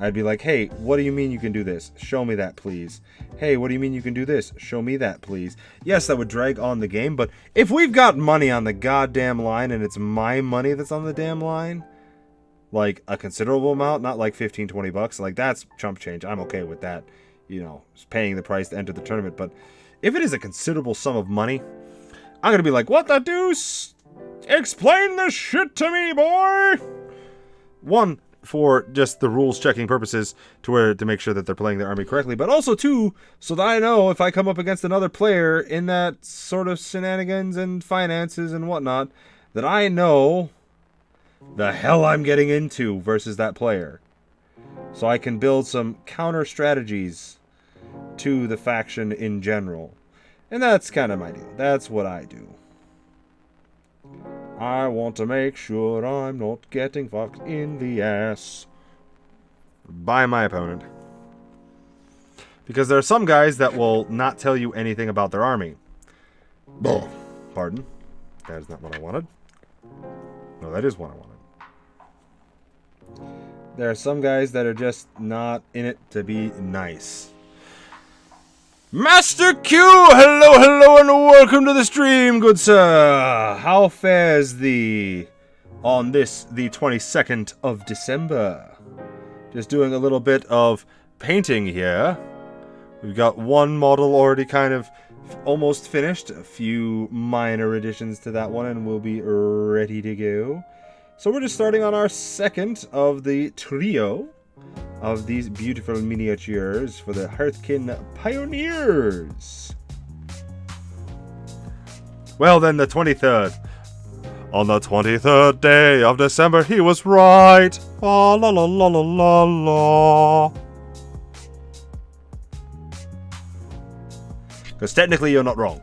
I'd be like, hey, what do you mean you can do this? Show me that, please. Hey, what do you mean you can do this? Show me that, please. Yes, that would drag on the game, but if we've got money on the goddamn line and it's my money that's on the damn line, like a considerable amount, not like 15, 20 bucks, like that's chump change. I'm okay with that, you know, paying the price to enter the tournament. But if it is a considerable sum of money, I'm going to be like, what the deuce? Explain this shit to me, boy! One, for just the rules checking purposes to make sure that they're playing their army correctly, but also too so that I know if I come up against another player in that sort of shenanigans and finances and whatnot, that I know the hell I'm getting into versus that player. So I can build some counter strategies to the faction in general. And that's kind of my deal. That's what I do. I want to make sure I'm not getting fucked in the ass by my opponent. Because there are some guys that will not tell you anything about their army. Oh, pardon. That is not what I wanted. No, that is what I wanted. There are some guys that are just not in it to be nice. Master Q! Hello, hello, and welcome to the stream, good sir! How fares thee on this, the 22nd of December? Just doing a little bit of painting here. We've got one model already kind of almost finished. A few minor additions to that one, and we'll be ready to go. So we're just starting on our second of the trio of these beautiful miniatures for the Hearthkin Pioneers. Well then, the 23rd. On the 23rd day of December, he was right. La la la la la la la. Because technically you're not wrong.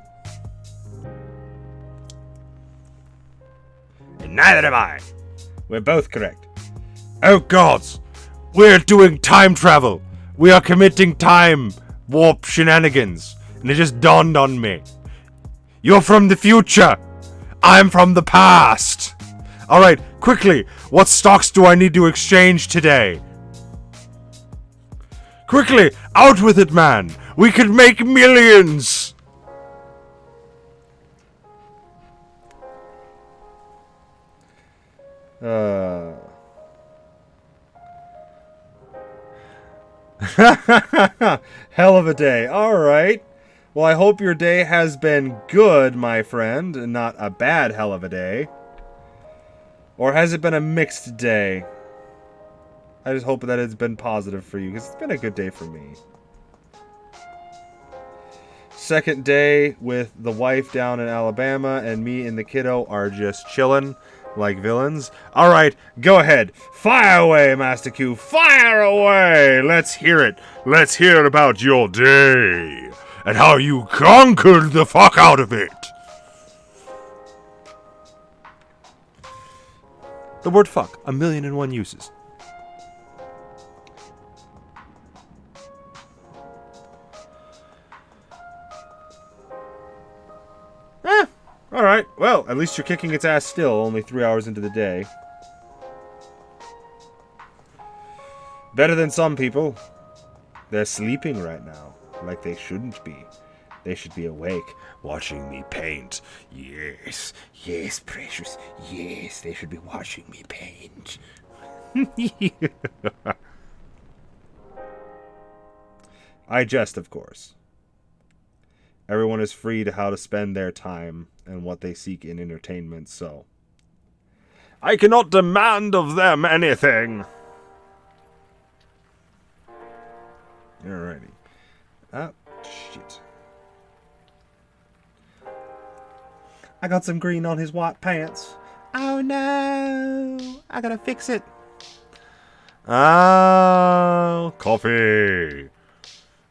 And neither am I. We're both correct. Oh gods! We're doing time travel. We are committing time warp shenanigans. And it just dawned on me. You're from the future. I'm from the past. Alright, quickly. What stocks do I need to exchange today? Quickly, out with it, man. We could make millions. Hell of a day. Alright. Well, I hope your day has been good, my friend, and not a bad hell of a day. Or has it been a mixed day? I just hope that it's been positive for you, because it's been a good day for me. Second day with the wife down in Alabama, and me and the kiddo are just chilling like villains. Alright, go ahead. Fire away, Master Q. Fire away! Let's hear it. Let's hear about your day. And how you conquered the fuck out of it. The word fuck, 1,000,001 uses. Alright, well, at least you're kicking its ass still, only 3 hours into the day. Better than some people. They're sleeping right now, like they shouldn't be. They should be awake, watching me paint. Yes, yes, precious, yes, they should be watching me paint. I jest, of course. Everyone is free to how to spend their time and what they seek in entertainment, so I cannot demand of them anything. Alrighty. Ah, shit. I got some green on his white pants. Oh no! I gotta fix it. Oh, coffee.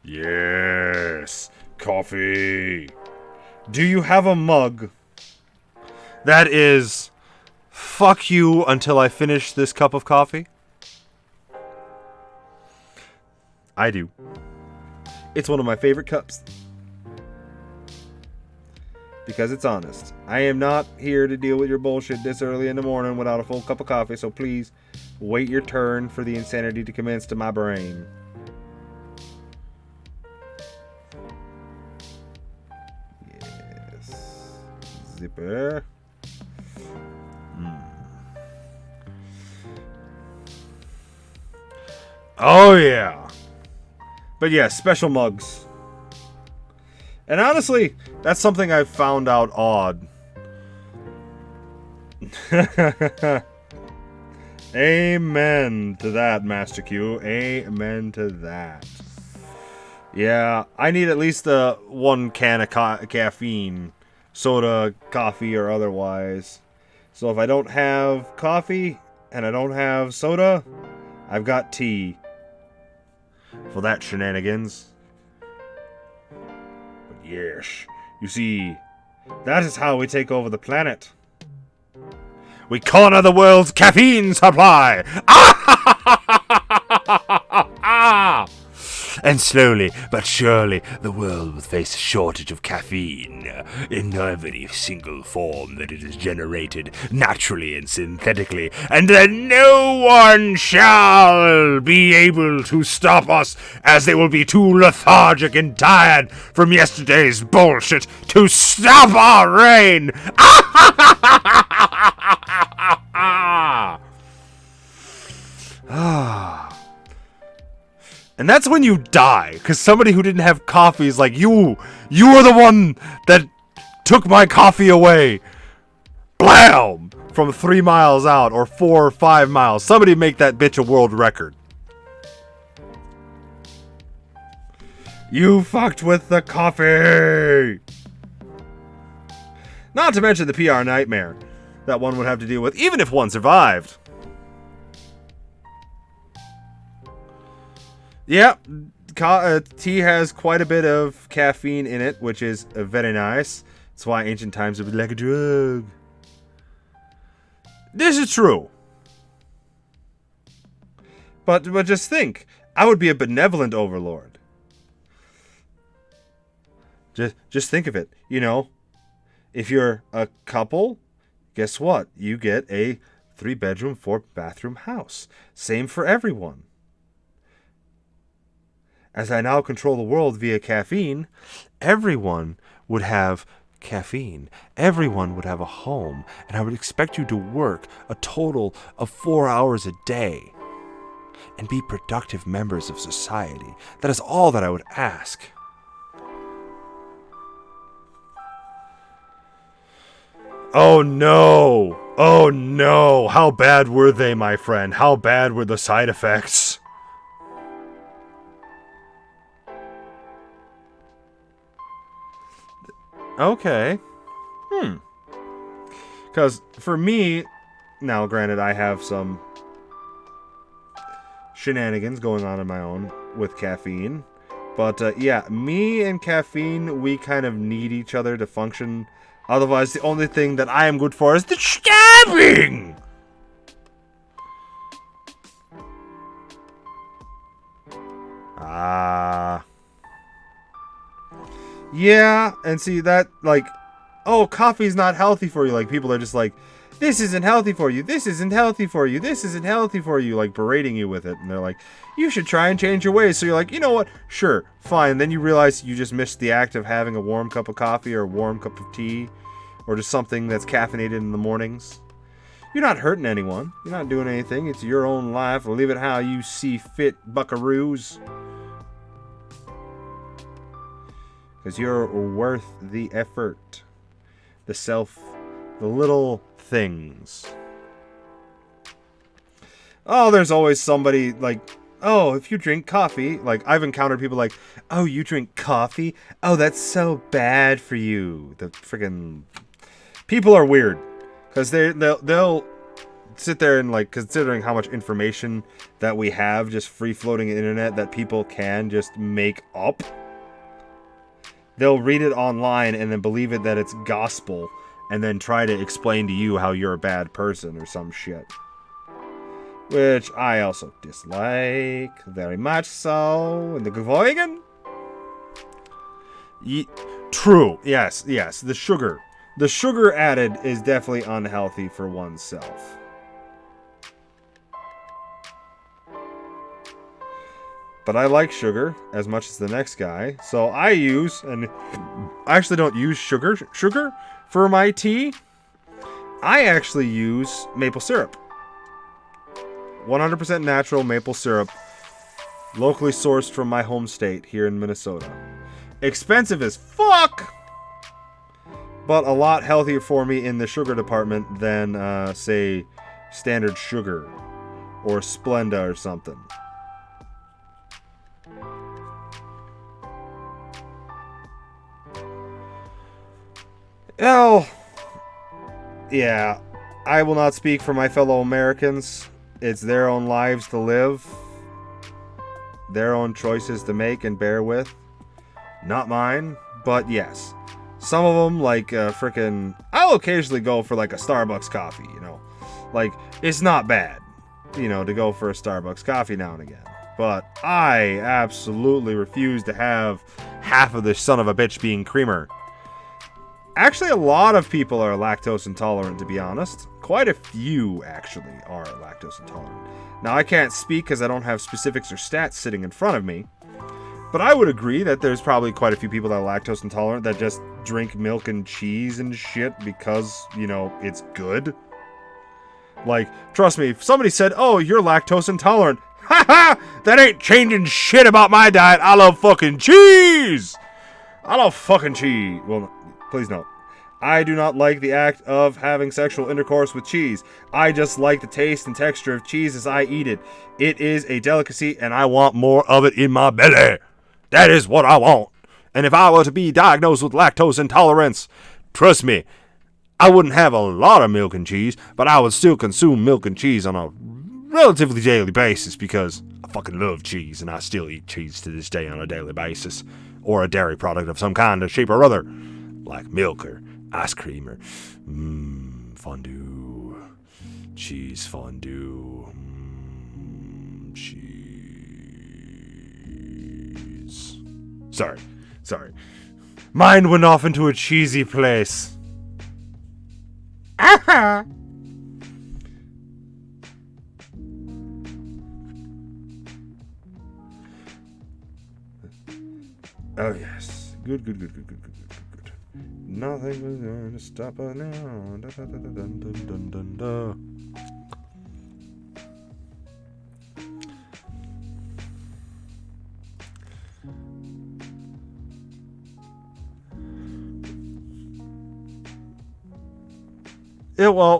Yes. Coffee. Do you have a mug that is fuck you until I finish this cup of coffee? I do. It's one of my favorite cups. Because it's honest. I am not here to deal with your bullshit this early in the morning without a full cup of coffee, so please wait your turn for the insanity to commence to my brain. Zipper. Oh yeah. But yeah, special mugs. And honestly, that's something I've found out odd. And Amen to that, Master Q. Amen to that. Yeah, I need at least one can of caffeine. Soda, coffee, or otherwise. So if I don't have coffee and I don't have soda, I've got tea. For that shenanigans. But yes, you see, that is how we take over the planet. We corner the world's caffeine supply! And slowly but surely, the world will face a shortage of caffeine in every single form that it is generated naturally and synthetically, and then no one shall be able to stop us, as they will be too lethargic and tired from yesterday's bullshit to stop our reign! And that's when you die, because somebody who didn't have coffee is like, you are the one that took my coffee away. Blam! From 3 miles out, or 4 or 5 miles. Somebody make that bitch a world record. You fucked with the coffee! Not to mention the PR nightmare that one would have to deal with, even if one survived. Yeah, tea has quite a bit of caffeine in it, which is very nice. That's why ancient times would be like a drug. This is true. But just think, I would be a benevolent overlord. Just think of it, you know. If you're a couple, guess what? You get a 3-bedroom, 4-bathroom house. Same for everyone. As I now control the world via caffeine, everyone would have caffeine. Everyone would have a home. And I would expect you to work a total of 4 hours a day and be productive members of society. That is all that I would ask. Oh no! Oh no! How bad were they, my friend? How bad were the side effects? Okay. Because for me, now granted I have some shenanigans going on my own with caffeine. But yeah, me and caffeine, we kind of need each other to function. Otherwise, the only thing that I am good for is the stabbing! Yeah, and see that, like, oh, coffee's not healthy for you. Like, people are just like, this isn't healthy for you, this isn't healthy for you, this isn't healthy for you, like, berating you with it. And they're like, you should try and change your ways. So you're like, you know what, sure, fine. And then you realize you just missed the act of having a warm cup of coffee or a warm cup of tea, or just something that's caffeinated in the mornings. You're not hurting anyone. You're not doing anything. It's your own life. Live it how you see fit, buckaroos. Because you're worth the effort. The little things. Oh, there's always somebody like, oh, if you drink coffee, like, I've encountered people like, oh, you drink coffee? Oh, that's so bad for you. The friggin' people are weird. Because they'll sit there and, like, considering how much information that we have just free-floating in the internet that people can just make up. They'll read it online and then believe it that it's gospel and then try to explain to you how you're a bad person or some shit. Which I also dislike very much so. In the Gvoigen? True. Yes. The sugar. The sugar added is definitely unhealthy for oneself. But I like sugar as much as the next guy. So I use, and I actually don't use sugar for my tea. I actually use maple syrup. 100% natural maple syrup. Locally sourced from my home state here in Minnesota. Expensive as fuck! But a lot healthier for me in the sugar department than, say, standard sugar. or Splenda or something. Well, yeah, I will not speak for my fellow Americans. It's their own lives to live, their own choices to make and bear with. Not mine, but yes. Some of them, like frickin', I'll occasionally go for like a Starbucks coffee, you know. Like, it's not bad, you know, to go for a Starbucks coffee now and again. But I absolutely refuse to have half of this son of a bitch being creamer. Actually, a lot of people are lactose intolerant, to be honest. Quite a few, actually, are lactose intolerant. Now, I can't speak because I don't have specifics or stats sitting in front of me. But I would agree that there's probably quite a few people that are lactose intolerant that just drink milk and cheese and shit because, you know, it's good. Like, trust me, if somebody said, oh, you're lactose intolerant, haha, that ain't changing shit about my diet. I love fucking cheese. I love fucking cheese. Well, please note, I do not like the act of having sexual intercourse with cheese. I just like the taste and texture of cheese as I eat it. It is a delicacy, and I want more of it in my belly. That is what I want. And if I were to be diagnosed with lactose intolerance, trust me, I wouldn't have a lot of milk and cheese, but I would still consume milk and cheese on a relatively daily basis because I fucking love cheese, and I still eat cheese to this day on a daily basis. Or a dairy product of some kind or shape or other, like milk or ice cream or fondue, cheese fondue, cheese. Sorry. Mind went off into a cheesy place. Aha! Oh yes. Good. Nothing was going to stop us now. Da, da, da, da, dun, dun, dun, dun.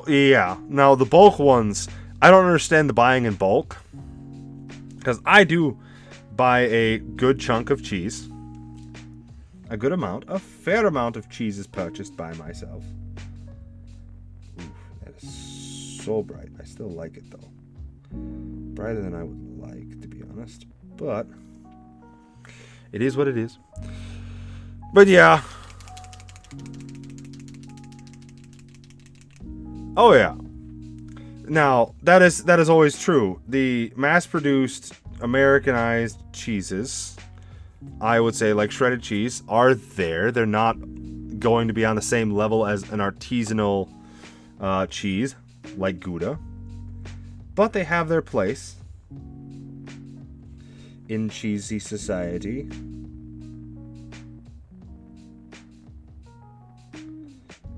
Yeah. Now, the bulk ones, I don't understand the buying in bulk. Because I do buy a good chunk of cheese. A fair amount of cheese is purchased by myself. Oof, that is so bright. I still like it, though. Brighter than I would like, to be honest. But it is what it is. But yeah. Oh yeah. Now, that is always true. The mass-produced, Americanized cheeses, I would say, like shredded cheese, are there. They're not going to be on the same level as an artisanal cheese, like Gouda. But they have their place in cheesy society.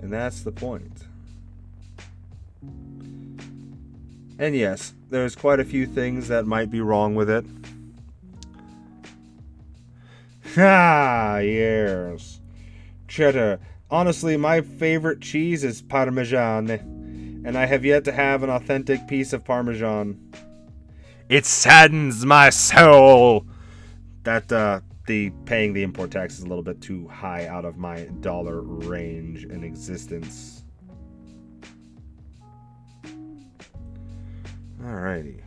And that's the point. And yes, there's quite a few things that might be wrong with it. Yes. Cheddar. Honestly, my favorite cheese is Parmesan, and I have yet to have an authentic piece of Parmesan. It saddens my soul that the paying the import tax is a little bit too high out of my dollar range in existence. Alrighty.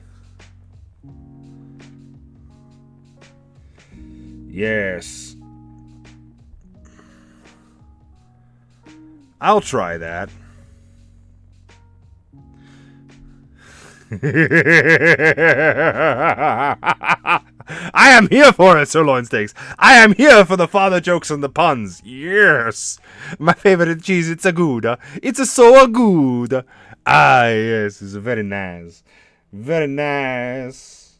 Yes. I'll try that. I am here for it, sirloin steaks. I am here for the father jokes and the puns. Yes. My favorite cheese, it's a Gouda. It's a so good. Ah, yes, it's very nice. Very nice.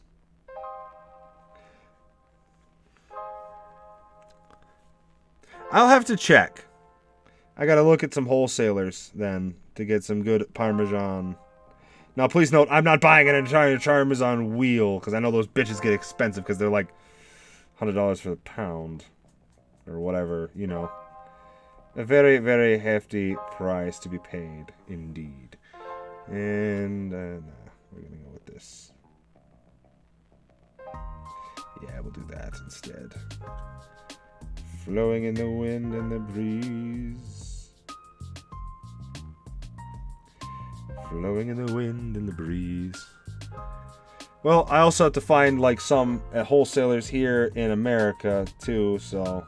I'll have to check. I gotta look at some wholesalers then to get some good Parmesan. Now, please note, I'm not buying an entire Parmesan wheel because I know those bitches get expensive because they're like $100 for the pound or whatever, you know. A very, very hefty price to be paid, indeed. And We're gonna go with this. Yeah, we'll do that instead. Flowing in the wind and the breeze. Flowing in the wind and the breeze. Well, I also have to find like some wholesalers here in America too, so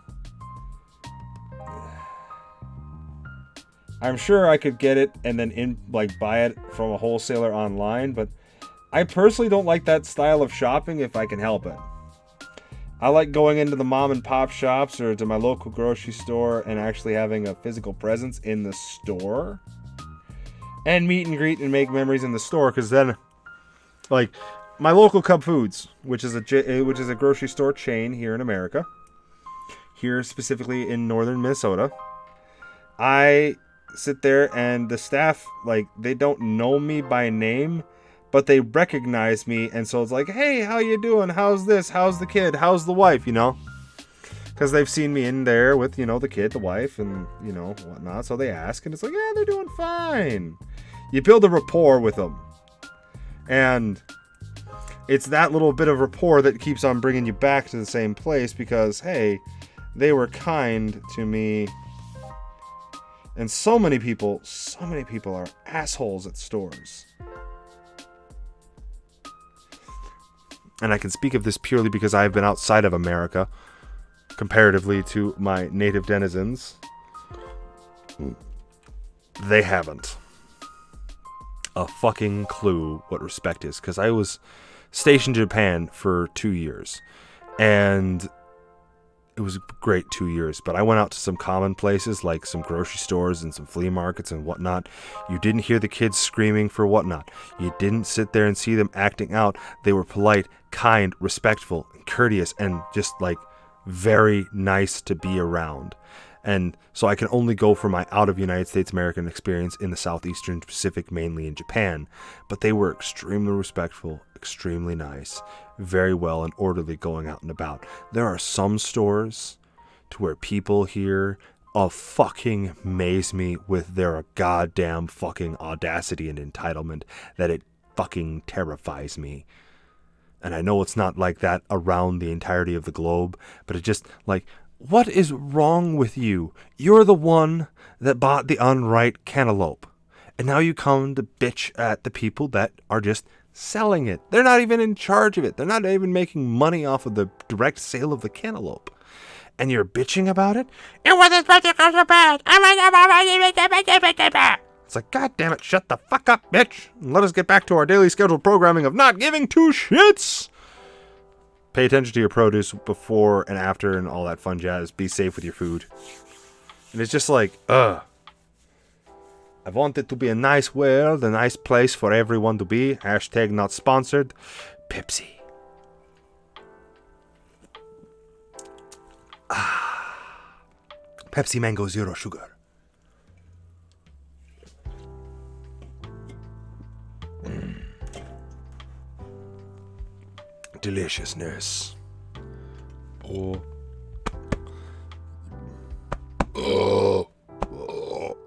I'm sure I could get it and then buy it from a wholesaler online, but I personally don't like that style of shopping if I can help it. I like going into the mom and pop shops or to my local grocery store and actually having a physical presence in the store and meet and greet and make memories in the store, because then, like, my local Cub Foods, which is a grocery store chain here in America, here specifically in northern Minnesota, I sit there and the staff, like, they don't know me by name, but they recognize me, and so it's like, hey, how you doing? How's this? How's the kid? How's the wife? You know? Because they've seen me in there with, you know, the kid, the wife, and, you know, whatnot. So they ask, and it's like, yeah, they're doing fine. You build a rapport with them. And it's that little bit of rapport that keeps on bringing you back to the same place because, hey, they were kind to me. And so many people are assholes at stores. And I can speak of this purely because I have been outside of America, comparatively to my native denizens. They haven't a fucking clue what respect is, because I was stationed in Japan for 2 years, and it was a great 2 years, but I went out to some common places like some grocery stores and some flea markets and whatnot. You didn't hear the kids screaming for whatnot. You didn't sit there and see them acting out. They were polite, kind, respectful, courteous, and just like very nice to be around. And so I can only go for my out of United States American experience in the Southeastern Pacific, mainly in Japan. But they were extremely respectful, extremely nice, very well and orderly going out and about. There are some stores to where people here fucking amaze me with their goddamn fucking audacity and entitlement that it fucking terrifies me. And I know it's not like that around the entirety of the globe, but it just like, what is wrong with you? You're the one that bought the unripe cantaloupe. And now you come to bitch at the people that are just selling it. They're not even in charge of it. They're not even making money off of the direct sale of the cantaloupe. And you're bitching about it? It wasn't supposed to go so bad. It's like, God damn it, shut the fuck up, bitch. And let us get back to our daily scheduled programming of not giving two shits. Pay attention to your produce before and after and all that fun jazz. Be safe with your food. And it's just like, I want it to be a nice world, a nice place for everyone to be. Hashtag not sponsored. Pepsi. Pepsi Mango Zero Sugar. Deliciousness. Oh. Oh. Oh.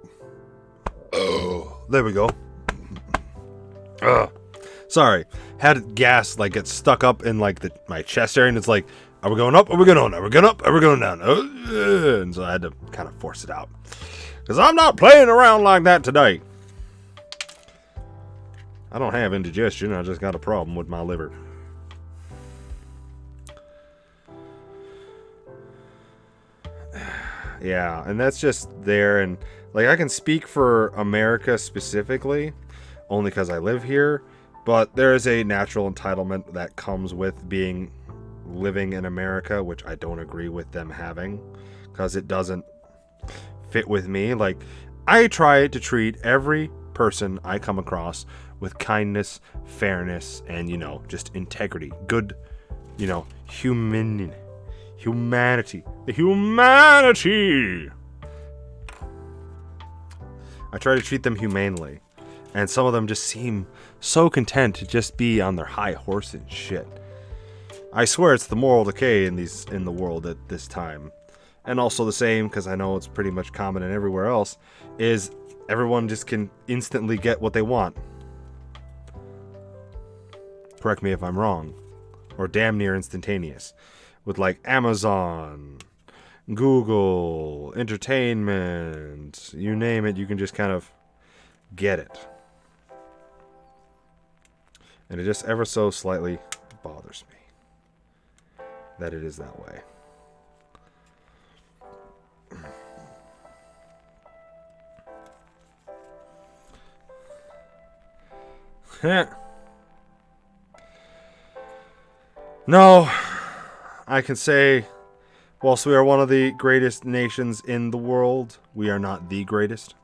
Oh. There we go. Sorry. Had gas like get stuck up in like my chest area, and it's like, are we going up? Are we going down? Are we going up? Are we going down? And so I had to kind of force it out. Because I'm not playing around like that today. I don't have indigestion. I just got a problem with my liver. Yeah, and that's just there. And like, I can speak for America specifically only because I live here, but there is a natural entitlement that comes with living in America, which I don't agree with them having, because it doesn't fit with me. Like, I try to treat every person I come across with kindness, fairness, and, you know, just integrity, good, you know, humanity. The humanity! I try to treat them humanely. And some of them just seem so content to just be on their high horse and shit. I swear it's the moral decay in the world at this time. And also the same, because I know it's pretty much common and everywhere else, is everyone just can instantly get what they want. Correct me if I'm wrong. Or damn near instantaneous. With like Amazon, Google, entertainment, you name it, you can just kind of get it. And it just ever so slightly bothers me that it is that way. No, I can say, whilst we are one of the greatest nations in the world, we are not the greatest.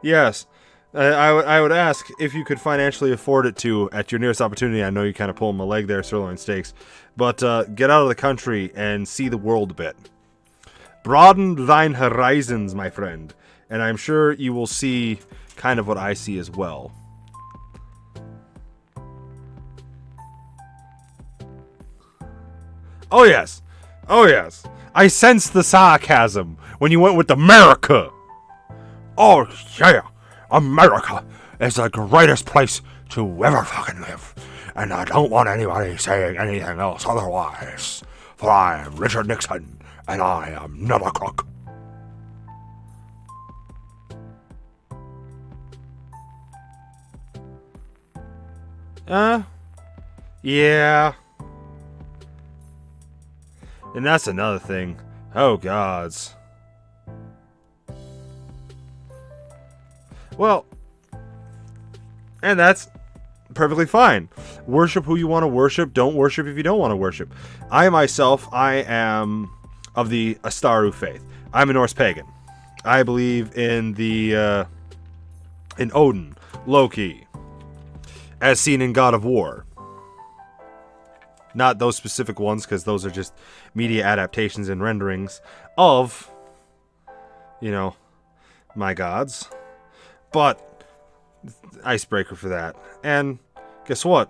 Yes. I would ask if you could financially afford it to at your nearest opportunity. I know you kind of pulling my leg there, sirloin steaks. But get out of the country and see the world a bit. Broaden thine horizons, my friend. And I'm sure you will see kind of what I see as well. Oh, yes. Oh, yes. I sense the sarcasm when you went with America. Oh, yeah. America is the greatest place to ever fucking live. And I don't want anybody saying anything else otherwise. For I am Richard Nixon, and I am not a crook. Yeah. And that's another thing. Oh, gods. Well, and that's perfectly fine. Worship who you want to worship. Don't worship if you don't want to worship. I myself, I am of the Astaru faith. I'm a Norse pagan. I believe in the in Odin, Loki, as seen in God of War. Not those specific ones, because those are just media adaptations and renderings of, you know, my gods. But icebreaker for that. And guess what?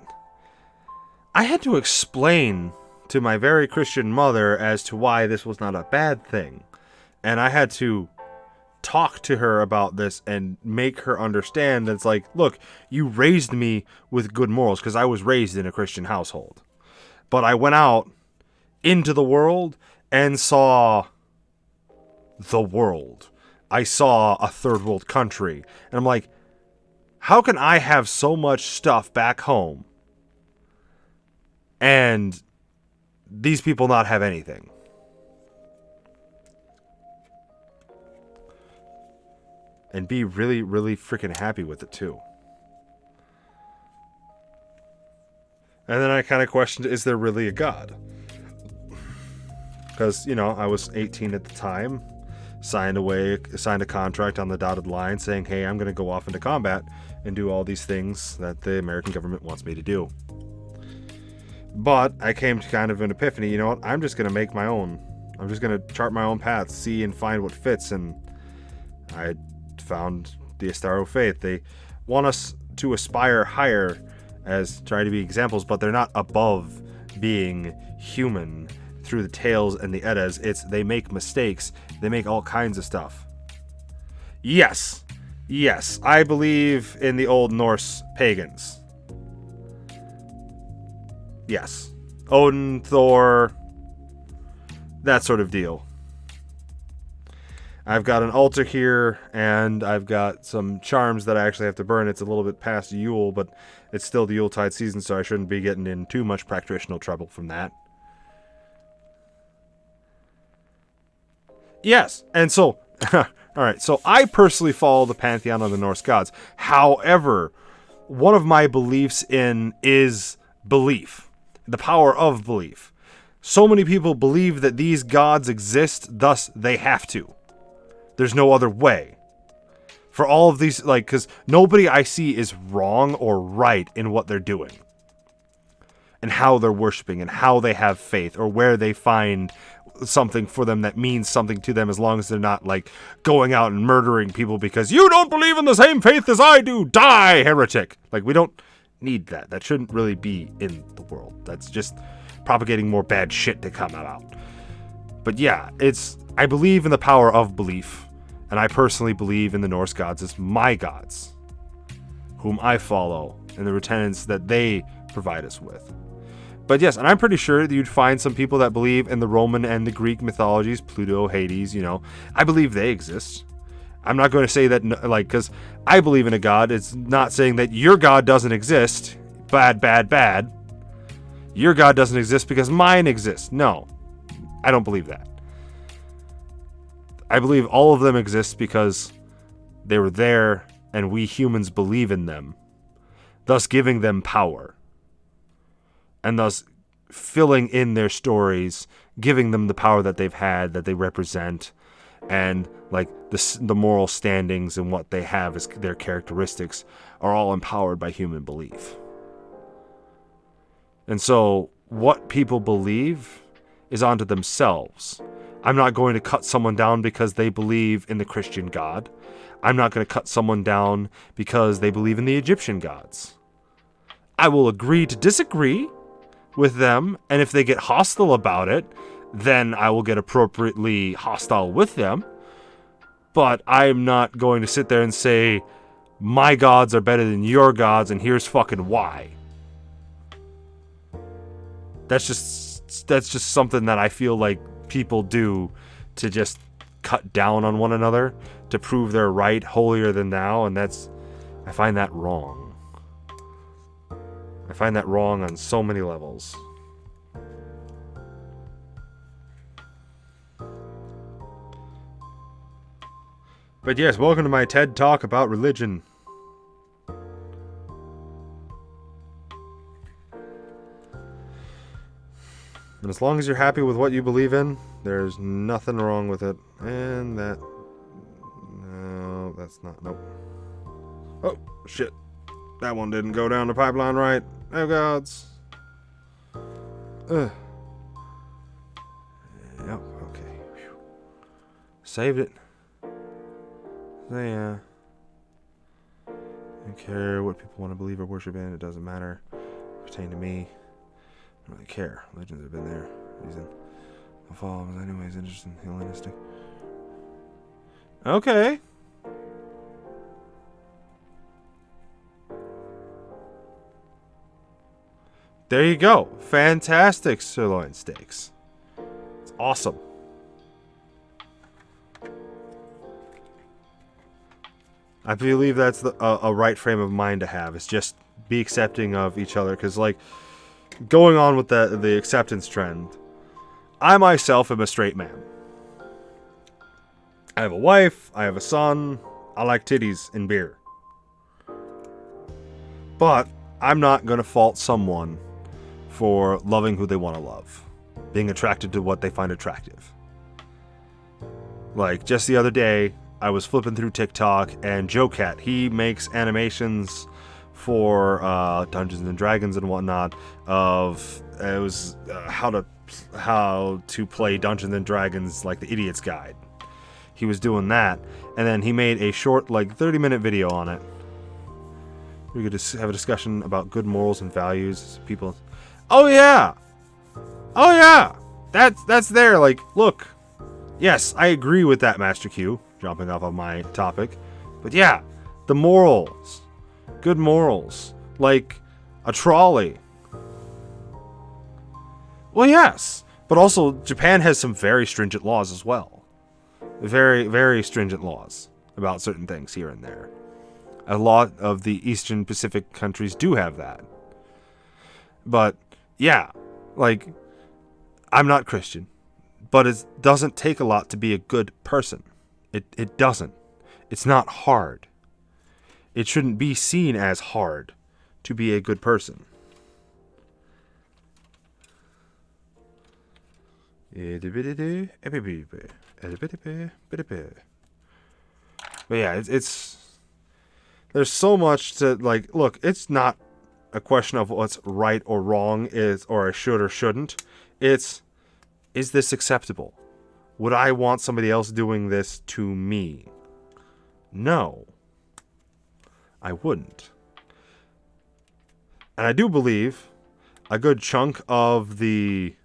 I had to explain to my very Christian mother as to why this was not a bad thing. And I had to talk to her about this and make her understand that it's like, look, you raised me with good morals, because I was raised in a Christian household. But I went out into the world and saw the world. I saw a third world country. And I'm like, how can I have so much stuff back home and these people not have anything? And be really, really freaking happy with it too. And then I kind of questioned, is there really a God? Because, you know, I was 18 at the time, signed a contract on the dotted line saying, hey, I'm going to go off into combat and do all these things that the American government wants me to do. But I came to kind of an epiphany, you know what, I'm just going to make my own. I'm just going to chart my own path, see and find what fits, and I found the Astaro faith. They want us to aspire higher as trying to be examples, but they're not above being human through the tales and the eddas. It's they make mistakes. They make all kinds of stuff. Yes, I believe in the old Norse pagans. Yes. Odin, Thor, that sort of deal. I've got an altar here, and I've got some charms that I actually have to burn. It's a little bit past Yule, but it's still the Yuletide season, so I shouldn't be getting in too much practitioner trouble from that. Yes, and so, alright, so I personally follow the pantheon of the Norse gods. However, one of my beliefs is belief. The power of belief. So many people believe that these gods exist, thus they have to. There's no other way. For all of these, like, because nobody I see is wrong or right in what they're doing. And how they're worshiping and how they have faith or where they find something for them that means something to them, as long as they're not, like, going out and murdering people because you don't believe in the same faith as I do. Die, heretic. Like, we don't need that. That shouldn't really be in the world. That's just propagating more bad shit to come out. But yeah, I believe in the power of belief. And I personally believe in the Norse gods as my gods, whom I follow, and the tenets that they provide us with. But yes, and I'm pretty sure that you'd find some people that believe in the Roman and the Greek mythologies, Pluto, Hades, I believe they exist. I'm not going to say that, because I believe in a god, it's not saying that your god doesn't exist. Bad, bad, bad. Your god doesn't exist because mine exists. No, I don't believe that. I believe all of them exist because they were there and we humans believe in them, thus giving them power. And thus filling in their stories, giving them the power that they've had, that they represent, and like the moral standings and what they have as their characteristics are all empowered by human belief. And so what people believe is onto themselves. I'm not going to cut someone down because they believe in the Christian God. I'm not going to cut someone down because they believe in the Egyptian gods. I will agree to disagree with them, and if they get hostile about it, then I will get appropriately hostile with them. But I'm not going to sit there and say, my gods are better than your gods, and here's fucking why. That's just something that I feel like people do to just cut down on one another, to prove they're right, holier than thou, and I find that wrong. I find that wrong on so many levels. But yes, welcome to my TED Talk about religion. And as long as you're happy with what you believe in, there's nothing wrong with it. And that... No, that's not... Nope. Oh, shit. That one didn't go down the pipeline right. Oh, gods. Ugh. Yep, okay. Whew. Saved it. So, yeah. I don't care what people want to believe or worship in. It doesn't matter. Pertain to me. I don't really care. Legends have been there. Reason. The fall was anyways interesting. Hellenistic. Okay. There you go. Fantastic sirloin steaks. It's awesome. I believe that's a right frame of mind to have. It's just be accepting of each other. Because, like, going on with the acceptance trend, I myself am a straight man. I have a wife. I have a son. I like titties and beer. But I'm not going to fault someone for loving who they want to love. Being attracted to what they find attractive. Like, just the other day, I was flipping through TikTok, and Joe Cat, he makes animations for Dungeons and Dragons and whatnot of it was how to play Dungeons and Dragons, like the Idiot's Guide. He was doing that, and then he made a short, like 30-minute video on it. We could just have a discussion about good morals and values. People, oh yeah, that's there. Like, look, yes, I agree with that, Master Q. Jumping off of my topic, but yeah, the morals, good morals, like a trolley. Well, yes, but also Japan has some very stringent laws as well. Very, very stringent laws about certain things here and there. A lot of the Eastern Pacific countries do have that. But yeah, like, I'm not Christian, but it doesn't take a lot to be a good person. It doesn't. It's not hard. It shouldn't be seen as hard to be a good person. But yeah, it's there's so much to, like, look, it's not a question of what's right or wrong or a should or shouldn't. Is this acceptable? Would I want somebody else doing this to me? No. I wouldn't. And I do believe a good chunk of the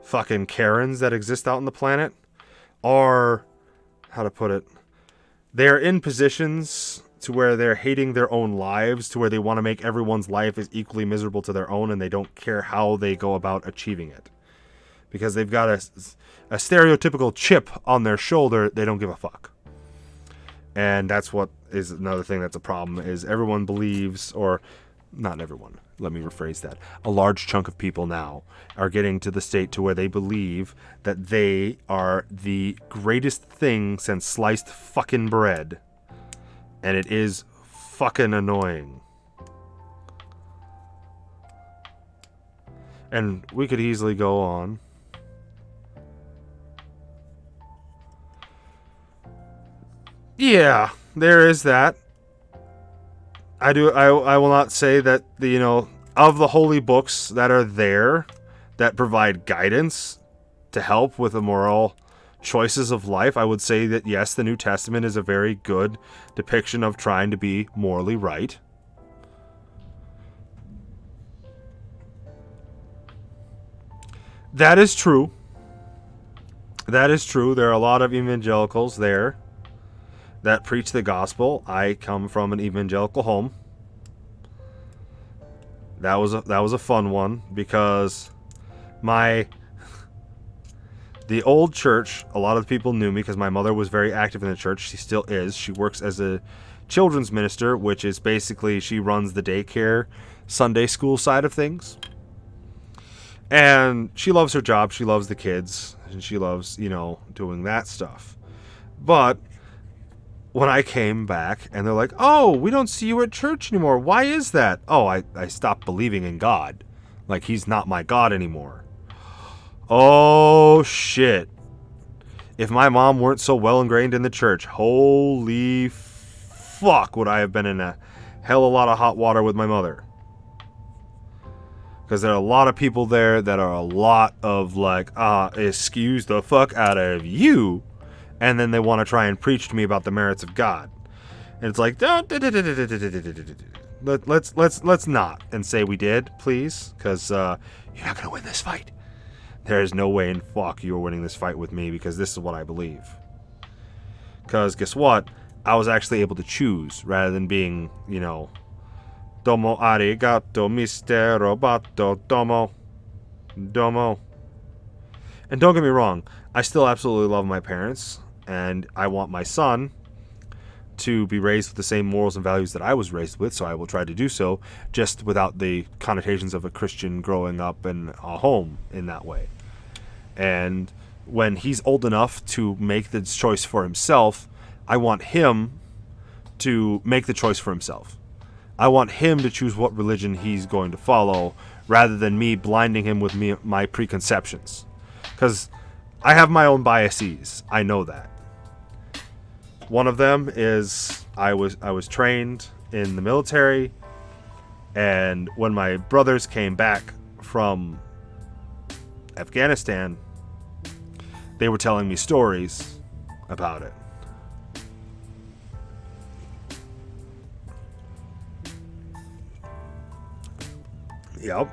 fucking Karens that exist out on the planet are, how to put it, they're in positions to where they're hating their own lives, to where they want to make everyone's life as equally miserable to their own, and they don't care how they go about achieving it. Because they've got a stereotypical chip on their shoulder, they don't give a fuck. And that's what is another thing that's a problem, is everyone believes, or not everyone, let me rephrase that. A large chunk of people now are getting to the state to where they believe that they are the greatest thing since sliced fucking bread. And it is fucking annoying. And we could easily go on. Yeah, there is that. I will not say that of the holy books that are there that provide guidance to help with the moral choices of life, I would say that yes, the New Testament is a very good depiction of trying to be morally right. That is true. That is true. There are a lot of evangelicals there that preach the gospel. I come from an evangelical home. That was a fun one, because the old church, a lot of people knew me because my mother was very active in the church. She still is. She works as a children's minister, which is basically she runs the daycare, Sunday school side of things. And she loves her job. She loves the kids, and she loves, doing that stuff. But when I came back and they're like, oh, we don't see you at church anymore. Why is that? Oh, I stopped believing in God. Like, he's not my God anymore. Oh, shit. If my mom weren't so well ingrained in the church, holy fuck, would I have been in a hell of a lot of hot water with my mother. Because there are a lot of people there that are a lot of like, excuse the fuck out of you. And then they want to try and preach to me about the merits of God. And it's like, let's not and say we did, please, because you're not gonna win this fight. There is no way in fuck you're winning this fight with me, because this is what I believe. Because guess what? I was actually able to choose rather than being, domo arigato, mister robato, domo. And don't get me wrong, I still absolutely love my parents. And I want my son to be raised with the same morals and values that I was raised with, so I will try to do so, just without the connotations of a Christian growing up in a home in that way. And when he's old enough to make the choice for himself, I want him to make the choice for himself. I want him to choose what religion he's going to follow, rather than me blinding him with my preconceptions. Because I have my own biases. I know that. One of them is I was trained in the military, and when my brothers came back from Afghanistan, they were telling me stories about it. Yep.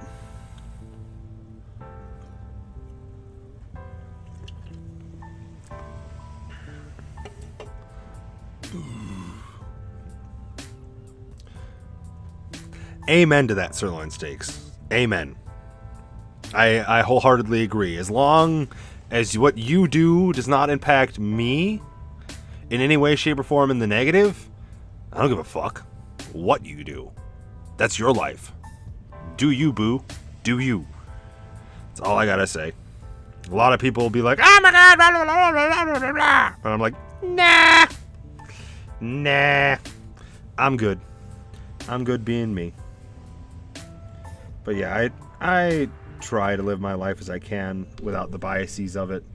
Amen to that, sirloin steaks. Amen. I wholeheartedly agree. As long as what you do does not impact me in any way, shape, or form in the negative, I don't give a fuck what you do. That's your life. Do you, boo. Do you. That's all I gotta say. A lot of people will be like, oh my god, blah, blah, blah, blah, blah, blah, blah. And I'm like, nah. I'm good. I'm good being me. But yeah, I try to live my life as I can without the biases of it,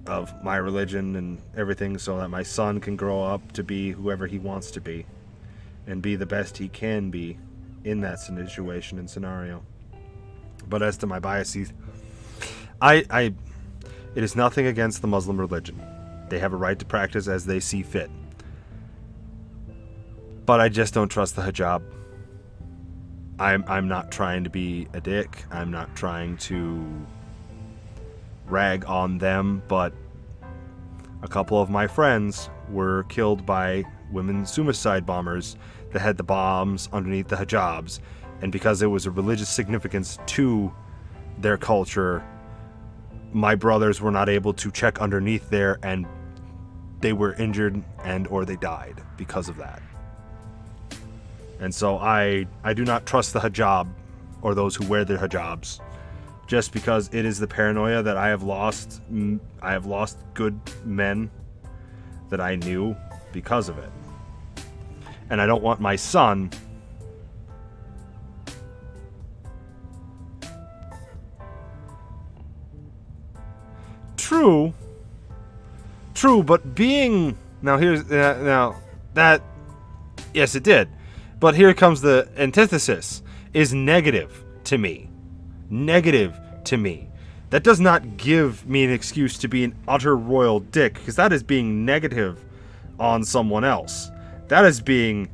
of my religion and everything, so that my son can grow up to be whoever he wants to be and be the best he can be in that situation and scenario. But as to my biases, it is nothing against the Muslim religion. They have a right to practice as they see fit. But I just don't trust the hijab. I'm not trying to be a dick. I'm not trying to rag on them, but A couple of my friends were killed by women suicide bombers that had the bombs underneath the hijabs, and because it was a religious significance to their culture, my brothers were not able to check underneath there, and they were injured and or they died because of that. And so I do not trust the hijab or those who wear their hijabs, just because it is the paranoia that I have lost good men that I knew because of it. And I don't want my son True, but being now here's now that yes, it did, but here comes the antithesis: is negative to me. Negative to me. That does not give me an excuse to be an utter royal dick, because that is being negative on someone else. That is being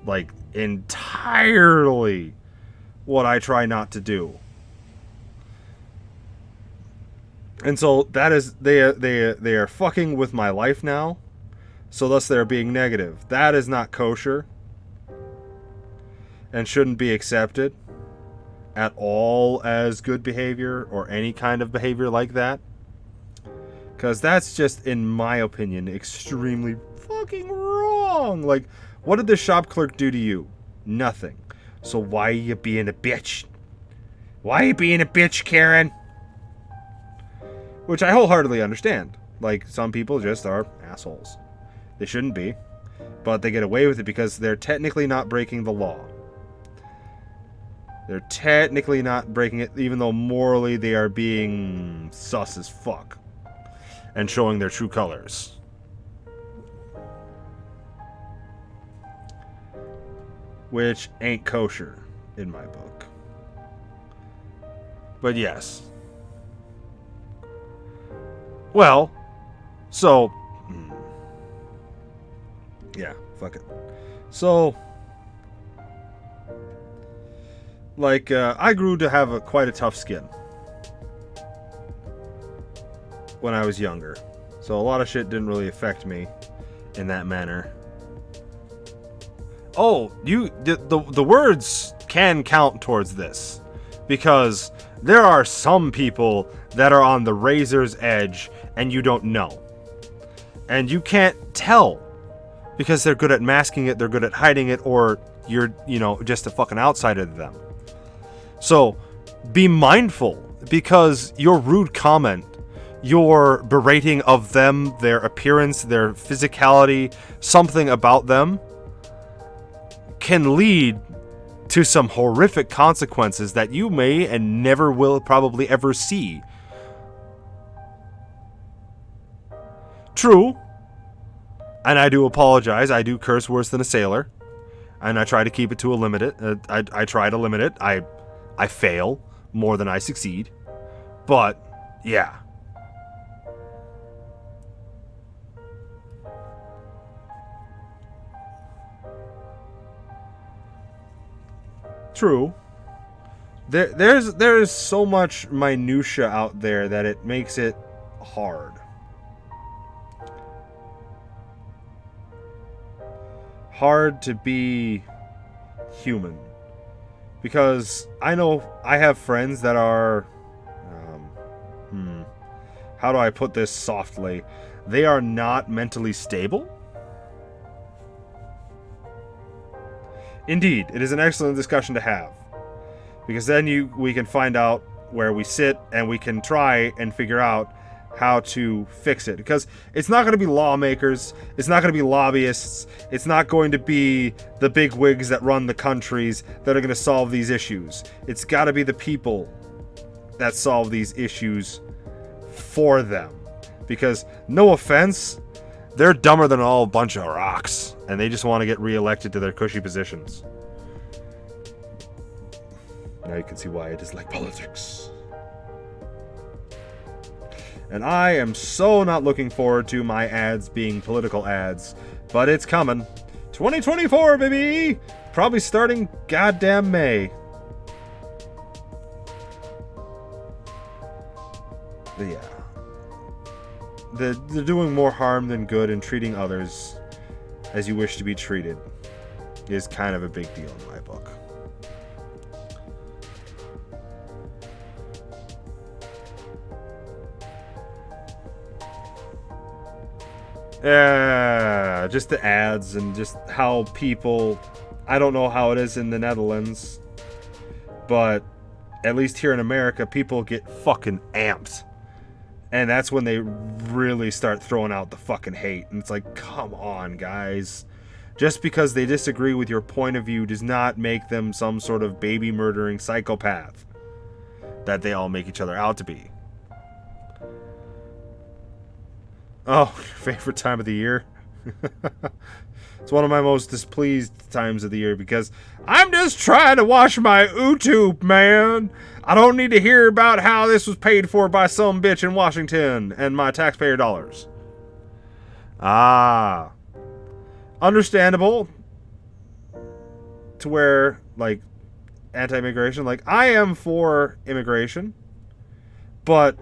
like entirely what I try not to do. And so that is they are fucking with my life now, so thus they're being negative. That is not kosher and shouldn't be accepted at all as good behavior or any kind of behavior like that, because that's just, in my opinion, extremely fucking wrong. Like, what did the shop clerk do to you? Nothing. So why are you being a bitch? Why are you being a bitch, Karen? Which I wholeheartedly understand. Like, some people just are assholes. They shouldn't be. But they get away with it because they're technically not breaking the law. They're technically not breaking it, even though morally they are being sus as fuck. And showing their true colors. Which ain't kosher, in my book. But yes. Well, so, yeah, fuck it. So, like, I grew to have quite a tough skin when I was younger. So a lot of shit didn't really affect me in that manner. Oh, the words can count towards this, because there are some people that are on the razor's edge and you don't know. And you can't tell because they're good at masking it, they're good at hiding it, or you're, just a fucking outsider to them. So be mindful, because your rude comment, your berating of them, their appearance, their physicality, something about them can lead to some horrific consequences that you may and never will probably ever see. True, and I do apologize. I do curse worse than a sailor, and I try to keep it to a limit. I try to limit it. I fail more than I succeed, but yeah. True. There is so much minutia out there that it makes it hard. Hard to be human. Because I know I have friends that are, how do I put this softly? They are not mentally stable. Indeed, it is an excellent discussion to have, because then we can find out where we sit and we can try and figure out how to fix it. Because it's not going to be lawmakers, it's not going to be lobbyists, it's not going to be the big wigs that run the countries that are going to solve these issues. It's got to be the people that solve these issues for them. Because, no offense, they're dumber than all a bunch of rocks, and they just want to get reelected to their cushy positions. Now you can see why I dislike politics. And I am so not looking forward to my ads being political ads, but it's coming. 2024, baby! Probably starting goddamn May. But yeah. they're doing more harm than good, and treating others as you wish to be treated is kind of a big deal in my book. Yeah, just the ads and just how people... I don't know how it is in the Netherlands, but at least here in America, people get fucking amped. And that's when they really start throwing out the fucking hate. And it's like, come on, guys. Just because they disagree with your point of view does not make them some sort of baby murdering psychopath that they all make each other out to be. Oh, favorite time of the year? It's one of my most displeased times of the year because I'm just trying to watch my YouTube, man. I don't need to hear about how this was paid for by some bitch in Washington and my taxpayer dollars. Ah. Understandable. To where, like, anti-immigration. Like, I am for immigration, but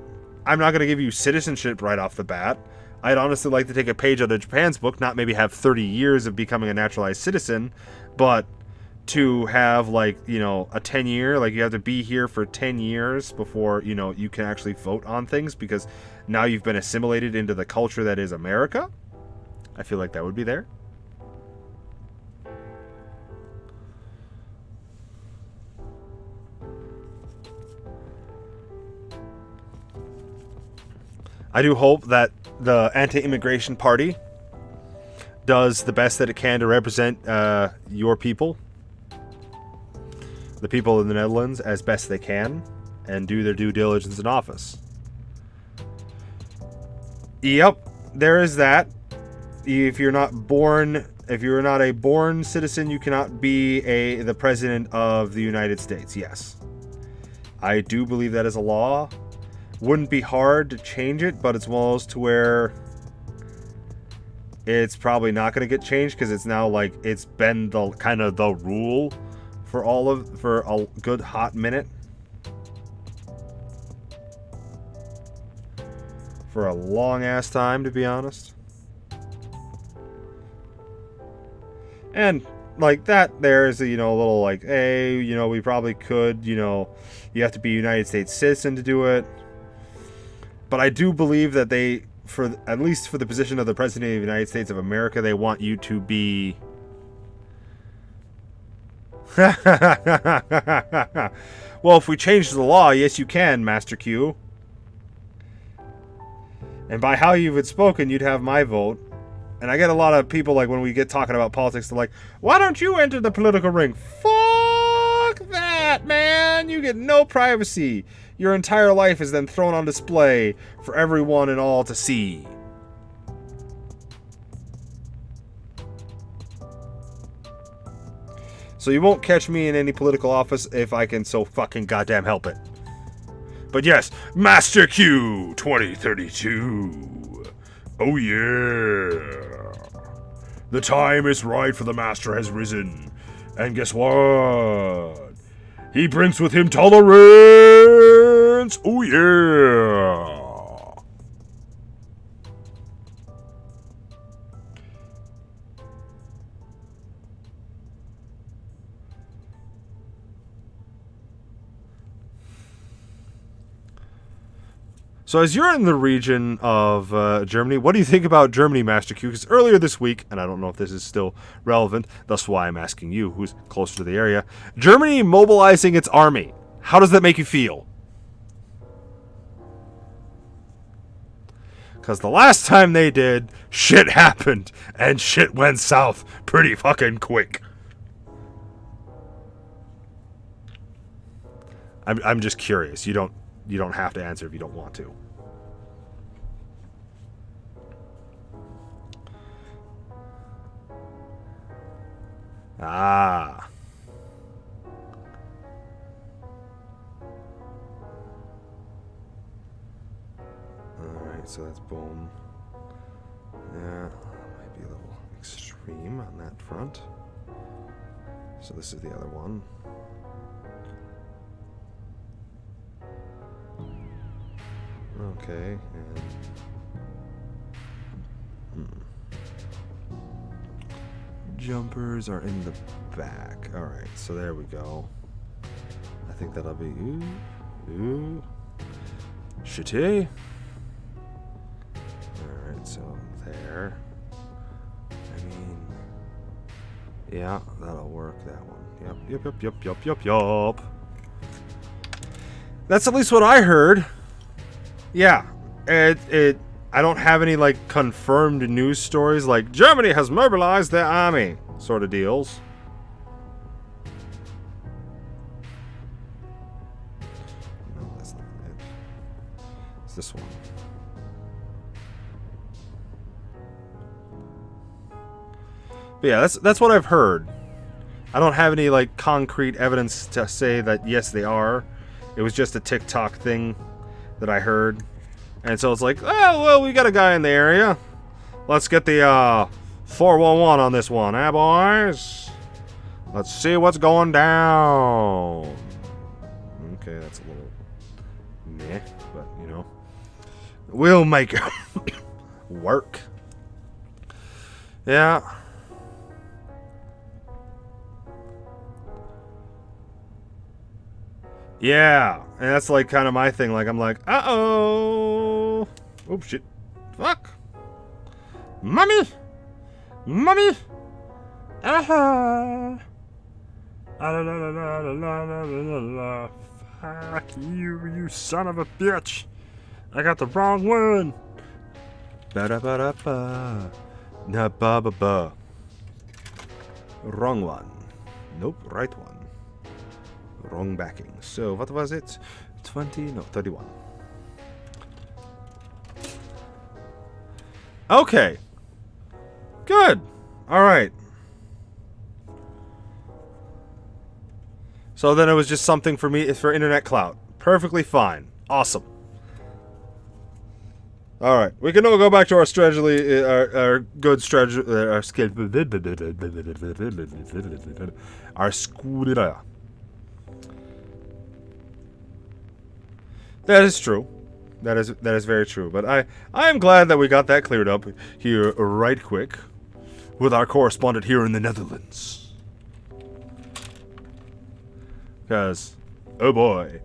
I'm not going to give you citizenship right off the bat. I'd honestly like to take a page out of Japan's book, not maybe have 30 years of becoming a naturalized citizen, but to have, like, you know, a 10-year, like, you have to be here for 10 years before, you know, you can actually vote on things, because now you've been assimilated into the culture that is America. I feel like that would be there. I do hope that the anti-immigration party does the best that it can to represent your people, the people in the Netherlands, as best they can, and do their due diligence in office. Yep, there is that. If you're not a born citizen, you cannot be the president of the United States. Yes, I do believe that is a law. Wouldn't be hard to change it, but it's one of those to where it's probably not going to get changed, because it's now, like, it's been the kind of the rule for a good hot minute, for a long ass time, to be honest. And like that, there's a, you know, a little like, hey, you know, we probably could, you know, you have to be a United States citizen to do it. But I do believe that they, for at least for the position of the President of the United States of America, they want you to be... Well, if we change the law, yes you can, Master Q. And by how you've spoken, you'd have my vote. And I get a lot of people, like, when we get talking about politics, they're like, why don't you enter the political ring? Fuck that, man! You get no privacy. Your entire life is then thrown on display for everyone and all to see. So you won't catch me in any political office if I can so fucking goddamn help it. But yes, Master Q 2032. Oh yeah. The time is right, for the Master has risen. And guess what? He brings with him tolerance! Oh yeah! So as you're in the region of Germany, what do you think about Germany, Master Q? Because earlier this week, and I don't know if this is still relevant, that's why I'm asking you, who's closer to the area, Germany mobilizing its army. How does that make you feel? Because the last time they did, shit happened, and shit went south pretty fucking quick. I'm just curious. You don't have to answer if you don't want to. Ah. Alright, so that's boom. Yeah, might be a little extreme on that front. So this is the other one. Okay, and jumpers are in the back. Alright, so there we go. I think that'll be... Ooh. Shitty. Alright, so there. I mean... Yeah, that'll work, that one. Yup. That's at least what I heard. Yeah. I don't have any, like, confirmed news stories like Germany has mobilized their army sort of deals. No, that's not it. It's this one. But yeah, that's what I've heard. I don't have any, like, concrete evidence to say that, yes, they are. It was just a TikTok thing that I heard. And so it's like, oh, well, we got a guy in the area. Let's get the 411 on this one, eh, boys? Let's see what's going down. Okay, that's a little meh, but, you know. We'll make it work. Yeah. Yeah, and that's like kind of my thing. Like, I'm like, uh-oh. Oops, shit. Fuck. Mommy. Uh-huh. Fuck you son of a bitch. I got the wrong one. Ba-da-ba-da-ba. Na-ba-ba-ba. Wrong one. Nope, right one. Wrong backing. So, what was it? 20? No, 31. Okay. Good. Alright. So then it was just something for me, for internet clout. Perfectly fine. Awesome. Alright. We can all go back to our strategy, our good strategy, our skill, our scooter. That is true. That is very true. But I am glad that we got that cleared up here right quick with our correspondent here in the Netherlands. Because, oh boy,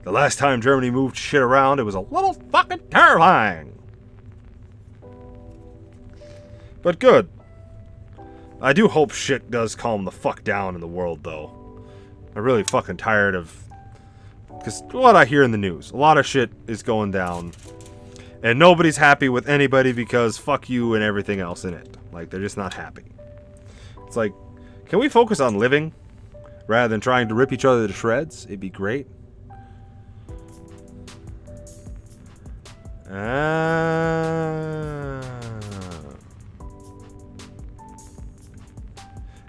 the last time Germany moved shit around, it was a little fucking terrifying. But good. I do hope shit does calm the fuck down in the world, though. I'm really fucking tired of... Because what I hear in the news, a lot of shit is going down. And nobody's happy with anybody because fuck you and everything else in it. Like, they're just not happy. It's like, can we focus on living? Rather than trying to rip each other to shreds? It'd be great.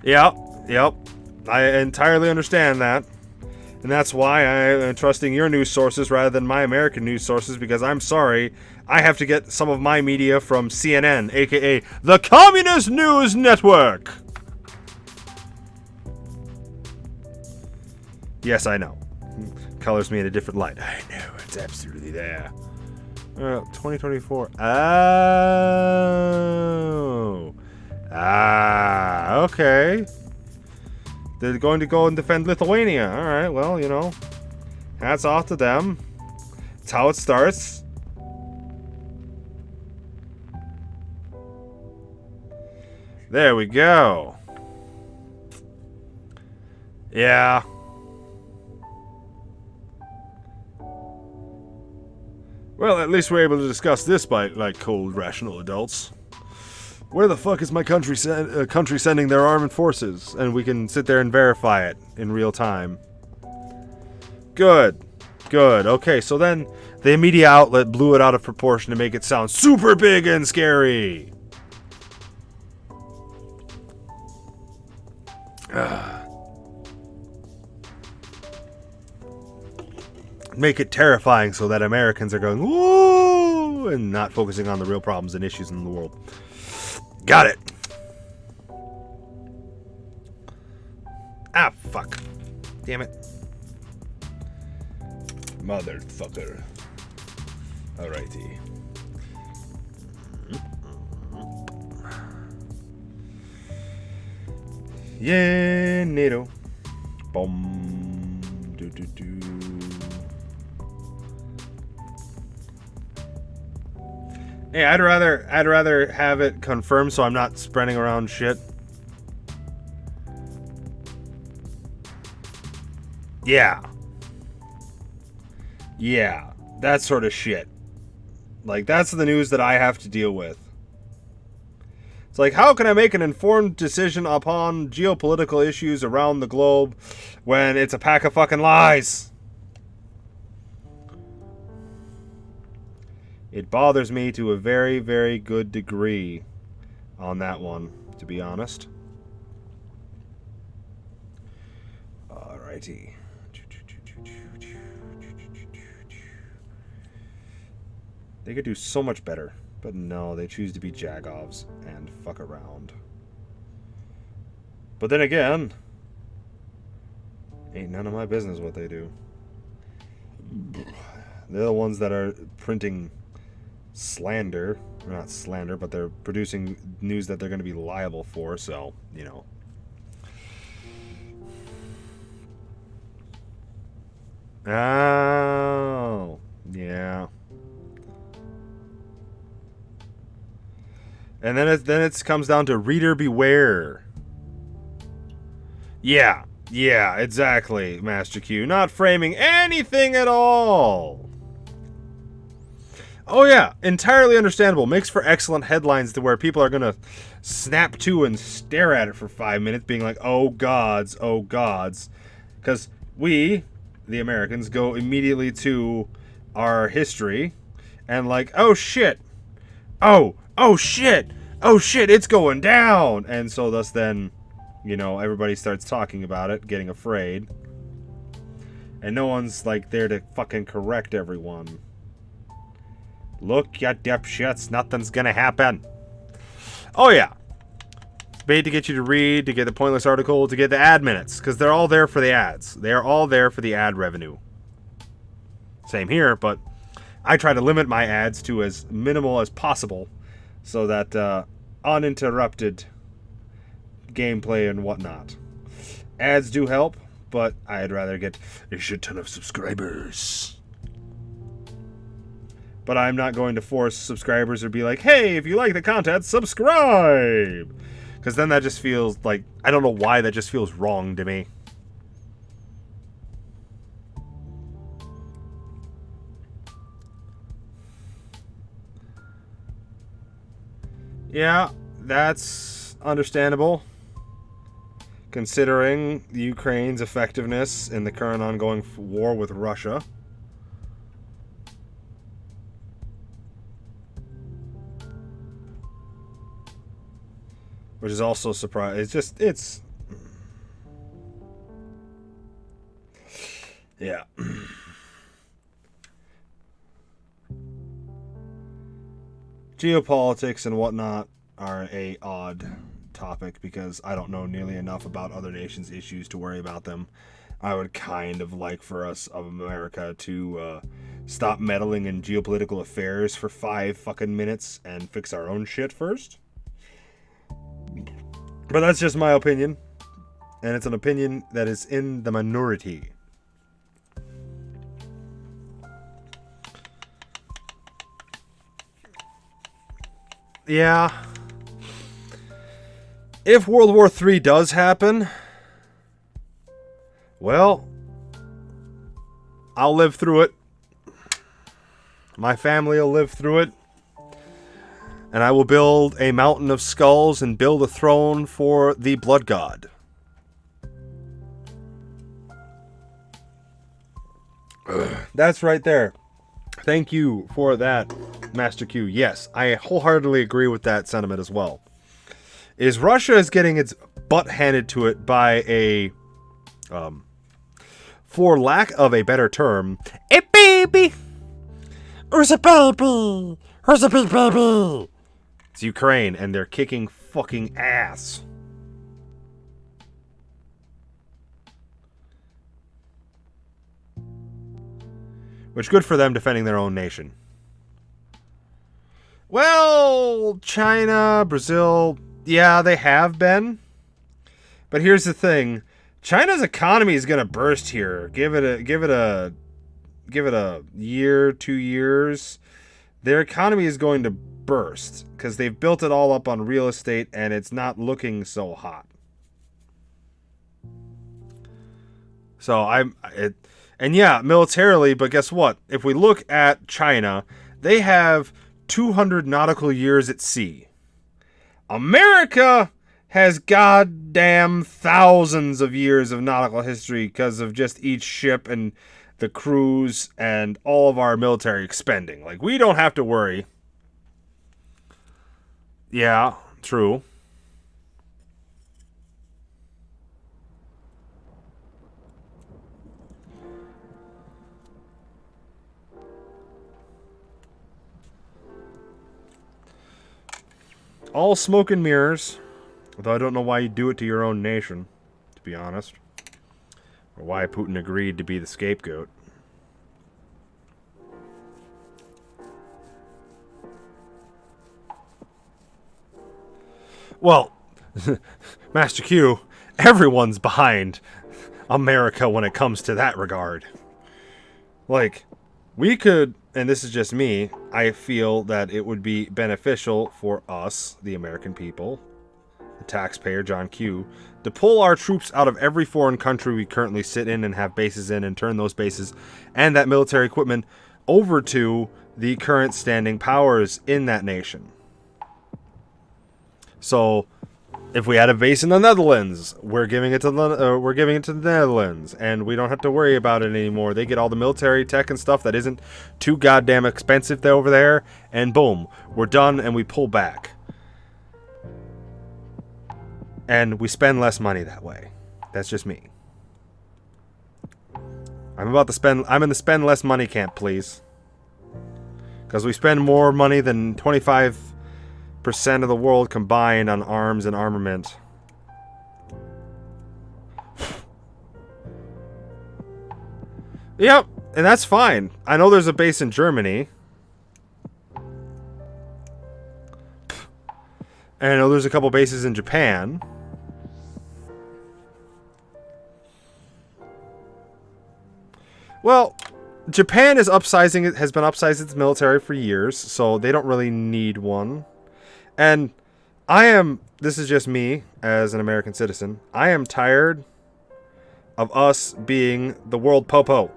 Yep. I entirely understand that. And that's why I am trusting your news sources rather than my American news sources, because I'm sorry, I have to get some of my media from CNN, aka the Communist News Network! Yes, I know. Colors me in a different light. I know, it's absolutely there. 2024. Oh. Okay. They're going to go and defend Lithuania. Alright, well, you know. Hats off to them. That's how it starts. There we go. Yeah. Well, at least we're able to discuss this by, like, cold, rational adults. Where the fuck is my country sending their armed forces? And we can sit there and verify it in real time. Good. Good. Okay, so then the media outlet blew it out of proportion to make it sound super big and scary. Make it terrifying so that Americans are going, woo, and not focusing on the real problems and issues in the world. Got it. Ah, fuck. Damn it. Motherfucker. Alrighty. Yeah, NATO. Boom. Do do do. Hey, I'd rather have it confirmed so I'm not spreading around shit. Yeah. Yeah. That sort of shit. Like, that's the news that I have to deal with. It's like, how can I make an informed decision upon geopolitical issues around the globe when it's a pack of fucking lies? It bothers me to a very, very good degree on that one, to be honest. Alrighty. They could do so much better, but no, they choose to be jagoffs and fuck around. But then again, ain't none of my business what they do. They're the ones that are printing slander. Or not slander, but they're producing news that they're going to be liable for, so, you know. Oh, yeah. And then it comes down to reader beware. Yeah, exactly, Master Q. Not framing anything at all. Oh yeah, entirely understandable. Makes for excellent headlines to where people are gonna snap to and stare at it for 5 minutes, being like, "Oh gods, oh gods," because we, the Americans, go immediately to our history and like, "Oh shit, oh shit, it's going down," and so thus then, you know, everybody starts talking about it, getting afraid, and no one's like there to fucking correct everyone. Look, you dipshits, nothing's gonna happen. Oh yeah. It's bait to get you to read, to get the pointless article, to get the ad minutes, because they're all there for the ads. They're all there for the ad revenue. Same here, but I try to limit my ads to as minimal as possible so that uninterrupted gameplay and whatnot. Ads do help, but I'd rather get a shit ton of subscribers. But I'm not going to force subscribers or be like, hey, if you like the content, subscribe. Because then that just feels like, I don't know why that just feels wrong to me. Yeah, that's understandable. Considering Ukraine's effectiveness in the current ongoing war with Russia. Which is also surprising. It's yeah. Geopolitics and whatnot are a odd topic because I don't know nearly enough about other nations' issues to worry about them. I would kind of like for us of America to stop meddling in geopolitical affairs for 5 fucking minutes and fix our own shit first. But that's just my opinion. And it's an opinion that is in the minority. Yeah. If World War III does happen, well, I'll live through it. My family will live through it. And I will build a mountain of skulls and build a throne for the blood god. That's right there. Thank you for that, Master Q. Yes, I wholeheartedly agree with that sentiment as well. Is Russia is getting its butt handed to it by a, for lack of a better term, a baby. Who's a baby? Who's a big baby? It's Ukraine, and they're kicking fucking ass. Which, good for them defending their own nation. Well, China, Brazil, yeah, they have been. But here's the thing: China's economy is gonna burst here. Give it a year, 2 years. Their economy is going to burst because they've built it all up on real estate, and it's not looking so hot. So and yeah, militarily. But guess what? If we look at China, they have 200 nautical years at sea. America has goddamn thousands of years of nautical history because of just each ship and the crews and all of our military expending. Like, we don't have to worry. Yeah, true. All smoke and mirrors. Although I don't know why you do it to your own nation, to be honest. Or why Putin agreed to be the scapegoat. Well, Master Q, everyone's behind America when it comes to that regard. Like, we could, and this is just me, I feel that it would be beneficial for us, the American people, the taxpayer, John Q, to pull our troops out of every foreign country we currently sit in and have bases in, and turn those bases and that military equipment over to the current standing powers in that nation. So, if we had a base in the Netherlands, we're giving it to the Netherlands, and we don't have to worry about it anymore. They get all the military tech and stuff that isn't too goddamn expensive over there, and boom, we're done, and we pull back. And we spend less money that way. That's just me. I'm in the spend less money camp, please. Because we spend more money than 25% of the world combined on arms and armament. Yep, and that's fine. I know there's a base in Germany. And I know there's a couple bases in Japan. Well, Japan has been upsizing its military for years, so they don't really need one. And this is just me as an American citizen, I am tired of us being the world popo.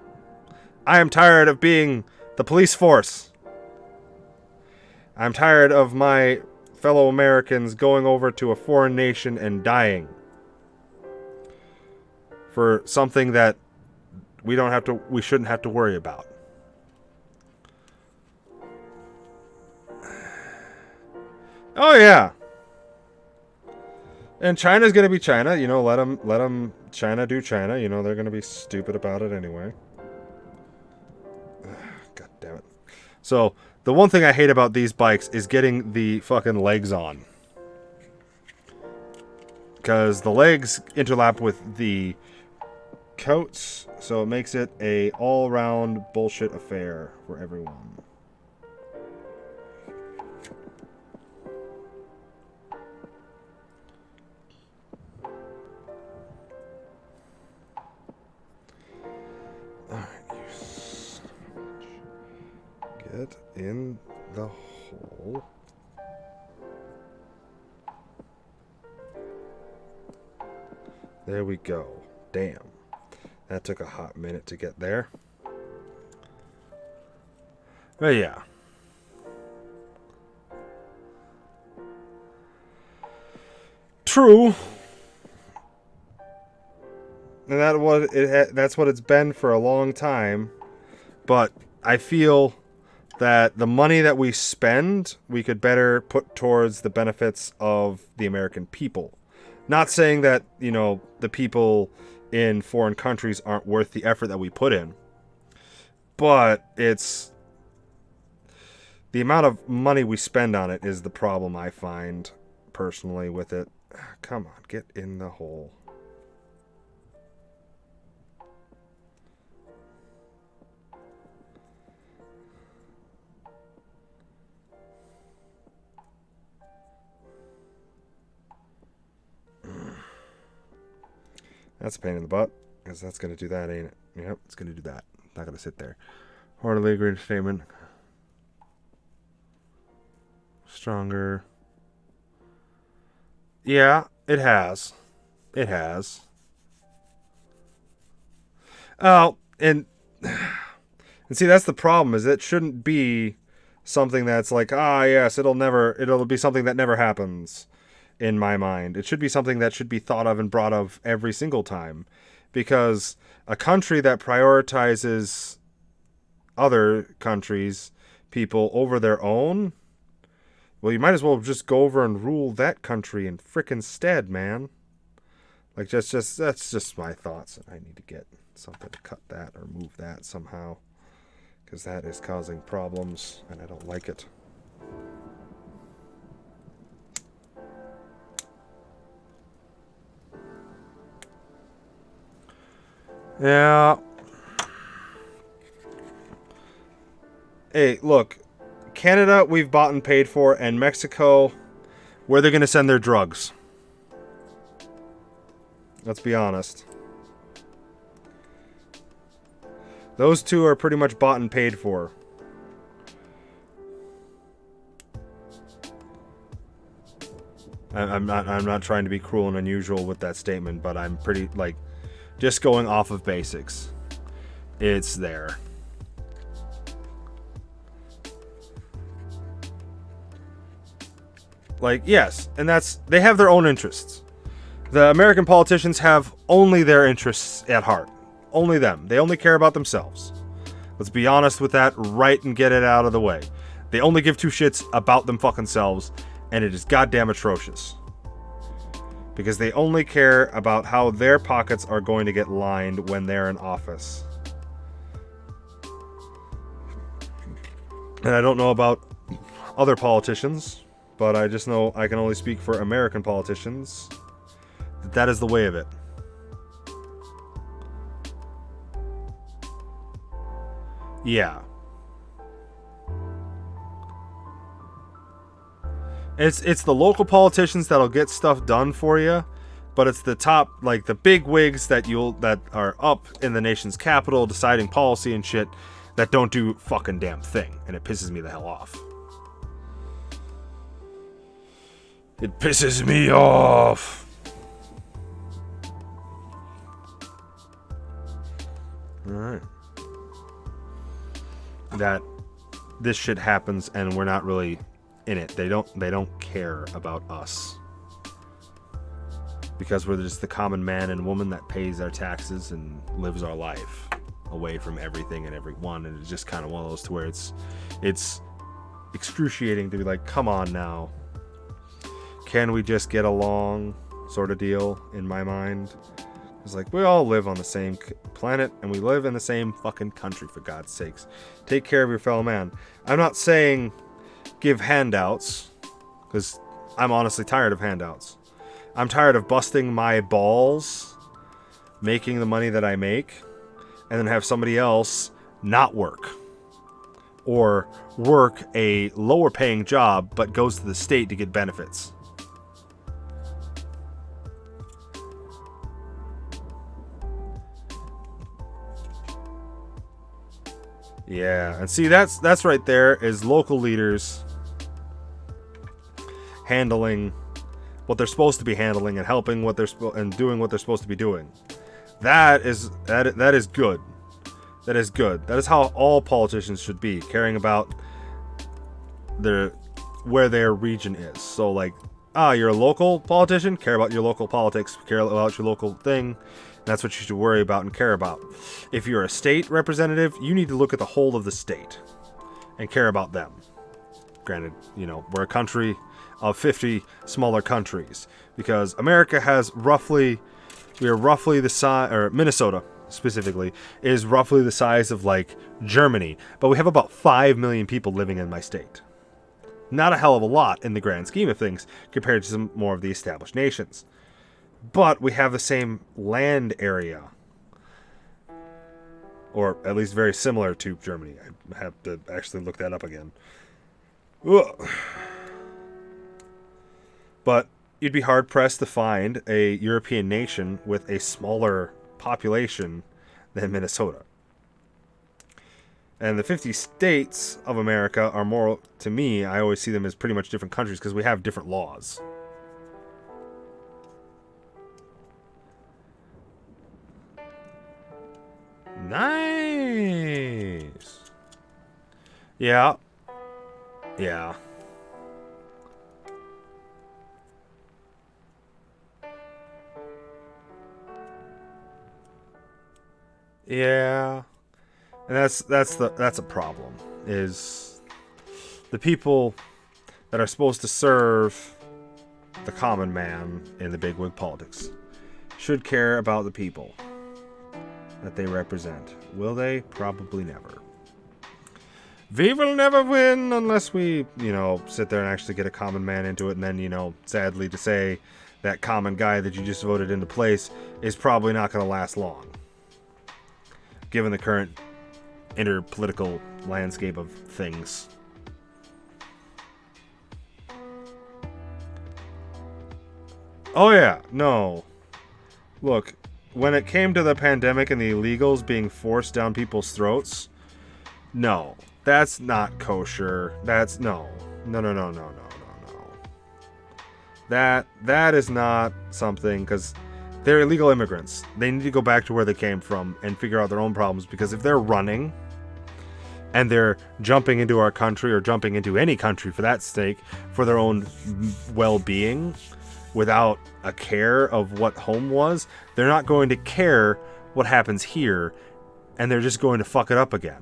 I am tired of being the police force. I'm tired of my fellow Americans going over to a foreign nation and dying for something that we shouldn't have to worry about. Oh yeah. And China's going to be China, let them China do China, they're going to be stupid about it anyway. God damn it. So, the one thing I hate about these bikes is getting the fucking legs on. Because the legs interlap with the coats, so it makes it a all-round bullshit affair for everyone. Get in the hole. There we go. Damn. That took a hot minute to get there. But yeah. True. And that's what it's been for a long time. But I feel that the money that we spend, we could better put towards the benefits of the American people. Not saying that, the people in foreign countries aren't worth the effort that we put in. But it's the amount of money we spend on it is the problem I find personally with it. Come on, get in the hole. That's a pain in the butt, because that's going to do that, ain't it? Yep, it's going to do that. Not going to sit there. Heartily agree statement. Stronger. Yeah, it has. It has. Oh, and see, that's the problem, is it shouldn't be something that's like, yes, it'll be something that never happens in my mind. It should be something that should be thought of and brought of every single time. Because a country that prioritizes other countries, people over their own, well, you might as well just go over and rule that country in frickin' stead, man. Like, that's just my thoughts. I need to get something to cut that or move that somehow, because that is causing problems, and I don't like it. Yeah. Hey, look. Canada, we've bought and paid for, and Mexico, where they're going to send their drugs. Let's be honest. Those two are pretty much bought and paid for. I'm not trying to be cruel and unusual with that statement, but I'm pretty, like, just going off of basics. It's there. Like, yes, and they have their own interests. The American politicians have only their interests at heart. Only them. They only care about themselves. Let's be honest with that right and get it out of the way. They only give two shits about them fucking selves, and it is goddamn atrocious. Because they only care about how their pockets are going to get lined when they're in office. And I don't know about other politicians, but I just know I can only speak for American politicians. That is the way of it. Yeah. It's the local politicians that'll get stuff done for you, but it's the top, like the big wigs that are up in the nation's capital deciding policy and shit that don't do fucking damn thing, and it pisses me the hell off. It pisses me off. Alright. That this shit happens and we're not really in it. They don't care about us. Because we're just the common man and woman that pays our taxes and lives our life away from everything and everyone, and it's just kind of one of those to where it's excruciating to be like, come on now. Can we just get along sort of deal in my mind? It's like, we all live on the same planet, and we live in the same fucking country, for God's sakes. Take care of your fellow man. I'm not saying give handouts, because I'm honestly tired of handouts. I'm tired of busting my balls, making the money that I make, and then have somebody else not work. Or work a lower paying job, but goes to the state to get benefits. Yeah, and see, that's right there is local leaders handling what they're supposed to be handling and helping what and doing what they're supposed to be doing. That is good. That is good. That is how all politicians should be, caring about where their region is. So like, you're a local politician, care about your local politics, care about your local thing. That's what you should worry about and care about. If you're a state representative, you need to look at the whole of the state and care about them. Granted, we're a country of 50 smaller countries, because America we are roughly the size, or Minnesota specifically, is roughly the size of like Germany, but we have about 5 million people living in my state. Not a hell of a lot in the grand scheme of things compared to some more of the established nations. But we have the same land area. Or at least very similar to Germany. I have to actually look that up again. Ugh. But, you'd be hard-pressed to find a European nation with a smaller population than Minnesota. And the 50 states of America are more, to me, I always see them as pretty much different countries because we have different laws. Nice. Yeah. Yeah. Yeah. And that's a problem. Is the people that are supposed to serve the common man in the bigwig politics should care about the people that they represent. Will they? Probably never. We will never win unless we, sit there and actually get a common man into it, and then, sadly to say, that common guy that you just voted into place is probably not going to last long, given the current interpolitical landscape of things. Oh yeah, no. Look, when it came to the pandemic and the illegals being forced down people's throats, no, that's not kosher. That's no. That is not something, because they're illegal immigrants. They need to go back to where they came from and figure out their own problems, because if they're running and they're jumping into our country, or jumping into any country for that sake, for their own well-being, without a care of what home was, they're not going to care what happens here, and they're just going to fuck it up again.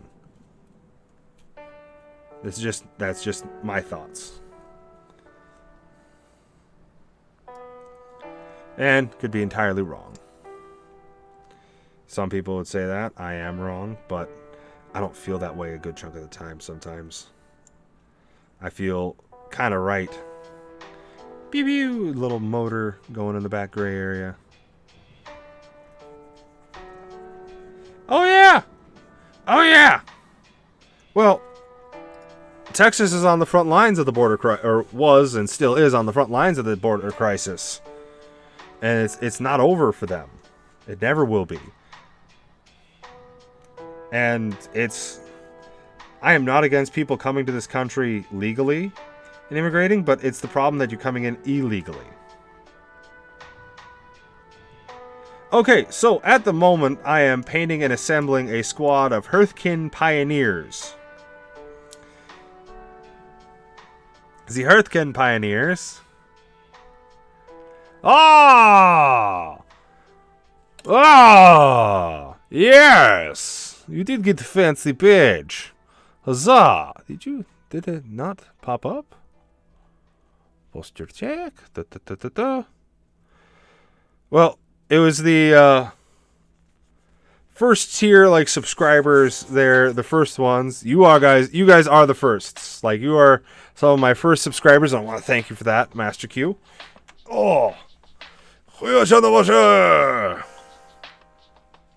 That's just my thoughts. And could be entirely wrong. Some people would say that I am wrong, but I don't feel that way a good chunk of the time sometimes. I feel kind of right. Pew pew, little motor going in the back gray area. Oh yeah! Oh yeah! Well, Texas is on the front lines of the border crisis, or was and still is on the front lines of the border crisis. And it's not over for them. It never will be. And I am not against people coming to this country legally and immigrating, but it's the problem that you're coming in illegally. Okay, so at the moment, I am painting and assembling a squad of Hearthkin Pioneers. The Hearthkin Pioneers. Yes! You did get a fancy badge. Huzzah! Did it not pop up? Posture check. Well, it was the first tier subscribers. They're the first ones. You guys are the firsts. You are some of my first subscribers, and I want to thank you for that, Master Q. Oh.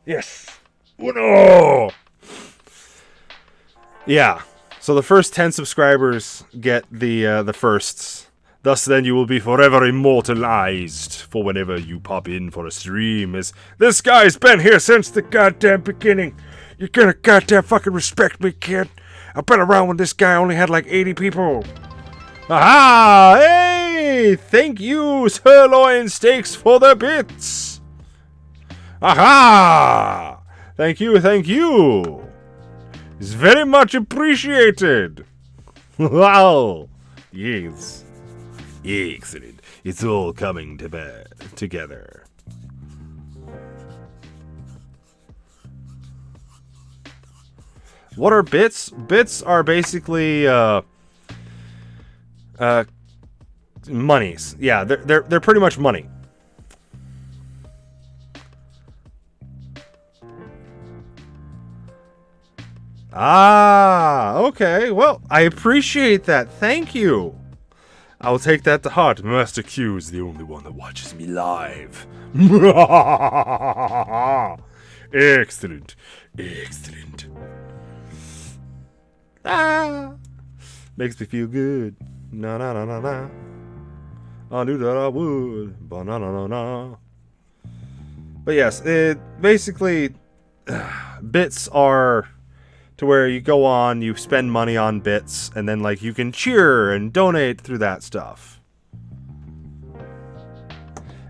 Yes. Uno. Yeah. So the first 10 subscribers get the firsts. Thus, then you will be forever immortalized for whenever you pop in for a stream. As this guy's been here since the goddamn beginning. You're gonna goddamn fucking respect me, kid. I've been around when this guy only had 80 people. Aha! Hey! Thank you, Sirloin Steaks, for the bits. Aha! Thank you. It's very much appreciated. Wow. Yes. Excellent. It's all coming together. What are bits? Bits are basically monies. Yeah, they're pretty much money. Okay. Well, I appreciate that. Thank you. I will take that to heart. Master Q is the only one that watches me live. Excellent. Makes me feel good. Na. I knew that I would. Ba-na-na-na-na. But yes, it basically bits are to where you go on, you spend money on bits, and then like you can cheer and donate through that stuff.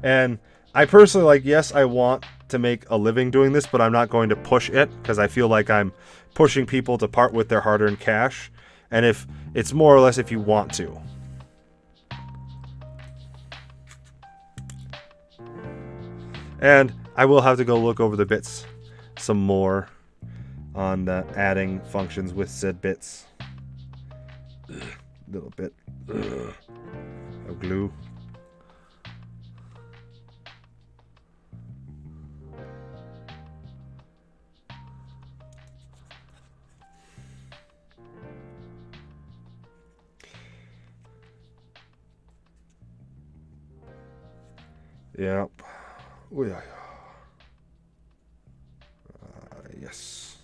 And I personally, like, yes, I want to make a living doing this, but I'm not going to push it because I feel like I'm pushing people to part with their hard-earned cash. And if it's more or less if you want to. And I will have to go look over the bits some more on adding functions with said bits. Little bit of glue. Yep. Oh, yeah. Yes.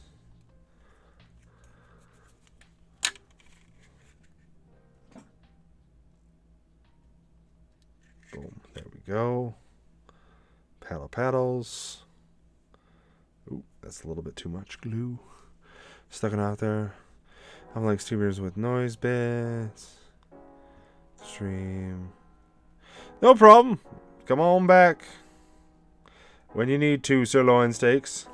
Boom. There we go. Paddles. Ooh, that's a little bit too much glue. Stuck it out there. I'm like streamers with noise bits. Stream. No problem. Come on back. When you need to, sirloin steaks.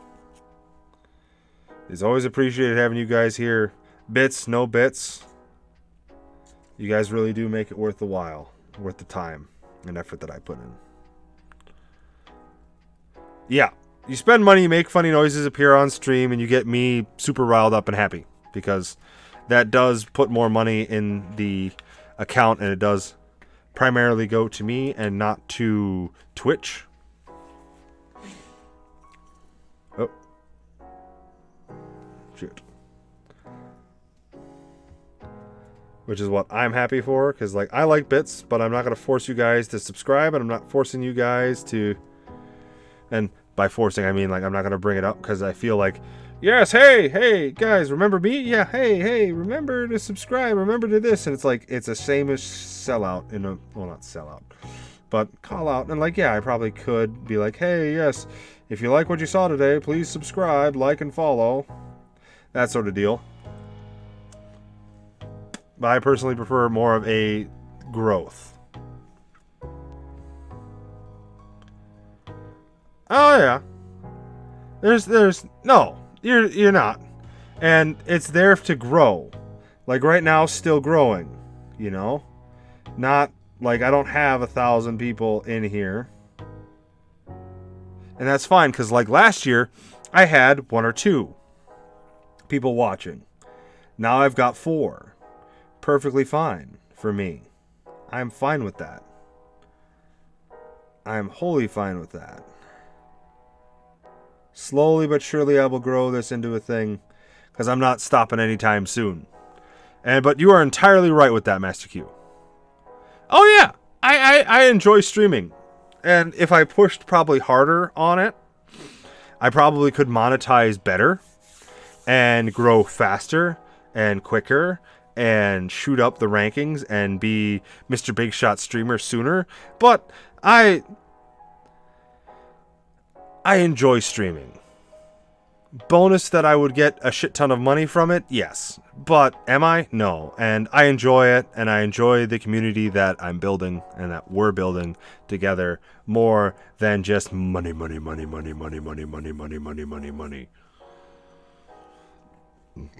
It's always appreciated having you guys here. Bits, no bits. You guys really do make it worth the while. Worth the time and effort that I put in. Yeah. You spend money, you make funny noises appear on stream, and you get me super riled up and happy. Because that does put more money in the account, and it does primarily go to me and not to Twitch. Oh. Shoot. Which is what I'm happy for, because like I like bits, but I'm not going to force you guys to subscribe, and I'm not forcing you guys to... And by forcing, I mean like I'm not going to bring it up, because I feel like, yes, hey, guys, remember me? Yeah, hey, remember to subscribe, remember to this. And it's like, it's a same-ish sellout in a... Well, not sellout, but call out. And like, yeah, I probably could be like, hey, yes, if you like what you saw today, please subscribe, like, and follow. That sort of deal. But I personally prefer more of a growth. Oh yeah. There's no, you're not. And it's there to grow. Like right now, still growing, you know? Not like I don't have 1,000 people in here. And that's fine, because like last year, I had 1 or 2 people watching. Now I've got 4. Perfectly fine for me. I'm fine with that. I'm wholly fine with that. Slowly but surely I will grow this into a thing, because I'm not stopping anytime soon. But you are entirely right with that, Master Q. Oh yeah, I enjoy streaming. And if I pushed probably harder on it, I probably could monetize better and grow faster and quicker and shoot up the rankings and be Mr. Big Shot streamer sooner. But I enjoy streaming. Bonus that I would get a shit ton of money from it, yes. But am I? No. And I enjoy it, and I enjoy the community that I'm building and that we're building together more than just money.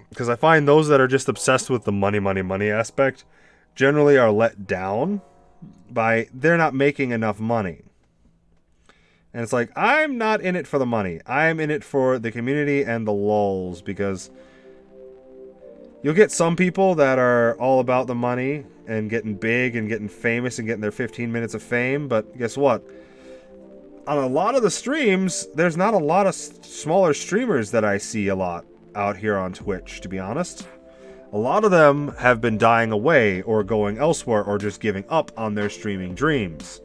Because I find those that are just obsessed with the money aspect generally are let down by they're not making enough money. And it's like, I'm not in it for the money. I'm in it for the community and the lulz, because you'll get some people that are all about the money and getting big and getting famous and getting their 15 minutes of fame, but guess what? On a lot of the streams, there's not a lot of smaller streamers that I see a lot out here on Twitch, to be honest. A lot of them have been dying away or going elsewhere or just giving up on their streaming dreams.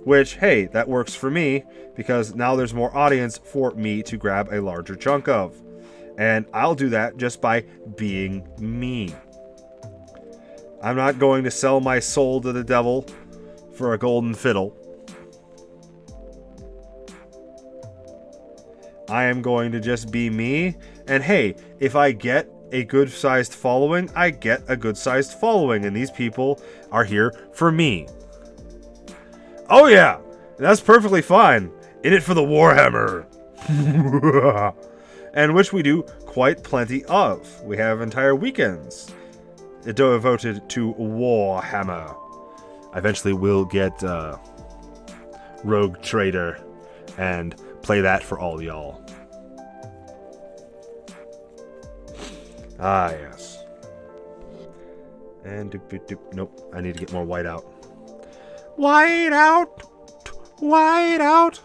Which, hey, that works for me, because now there's more audience for me to grab a larger chunk of. And I'll do that just by being me. I'm not going to sell my soul to the devil for a golden fiddle. I am going to just be me. And hey, if I get a good-sized following, I get a good-sized following. And these people are here for me. Oh yeah, that's perfectly fine. In it for the Warhammer. And which we do quite plenty of. We have entire weekends devoted to Warhammer. I eventually will get Rogue Trader and play that for all y'all. Ah, yes. And nope, I need to get more white out. White out! White out!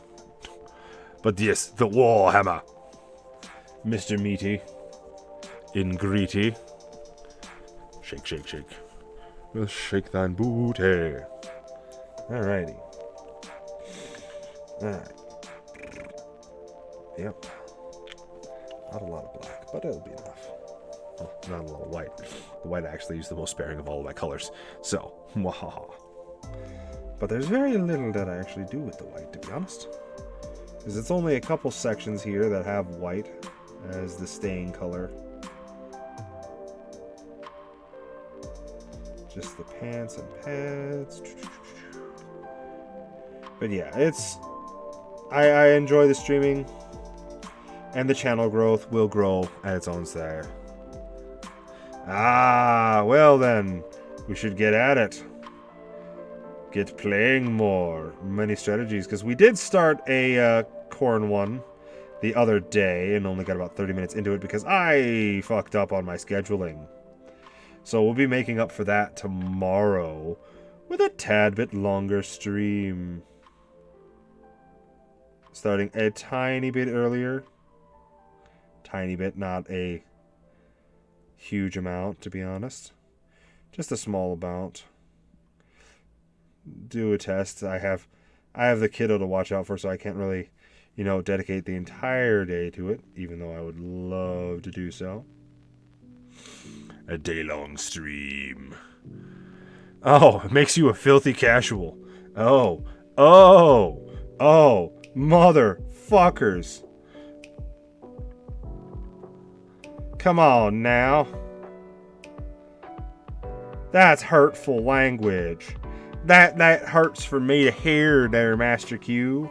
But yes, the Warhammer. Mr. Meaty. In greety. Shake, shake, shake. We'll shake thine booty. Alrighty. Alright. Yep. Not a lot of black, but it'll be enough. Well, not a lot of white. The white actually is the most sparing of all of my colors. So, wahaha. But there's very little that I actually do with the white, to be honest. Because it's only a couple sections here that have white as the staying color. Just the pants and pads. But yeah, it's... I enjoy the streaming. And the channel growth will grow at its own style. Ah, well then. We should get at it. Get playing more. Many strategies. Because we did start a corn one the other day. And only got about 30 minutes into it because I fucked up on my scheduling. So we'll be making up for that tomorrow. With a tad bit longer stream. Starting a tiny bit earlier. Tiny bit, not a huge amount, to be honest. Just a small amount. Do a test. I have the kiddo to watch out for, so I can't really, dedicate the entire day to it, even though I would love to do so. A day-long stream. Oh, it makes you a filthy casual. Oh, motherfuckers. Come on now. That's hurtful language. That hurts for me to hear there, Master Q.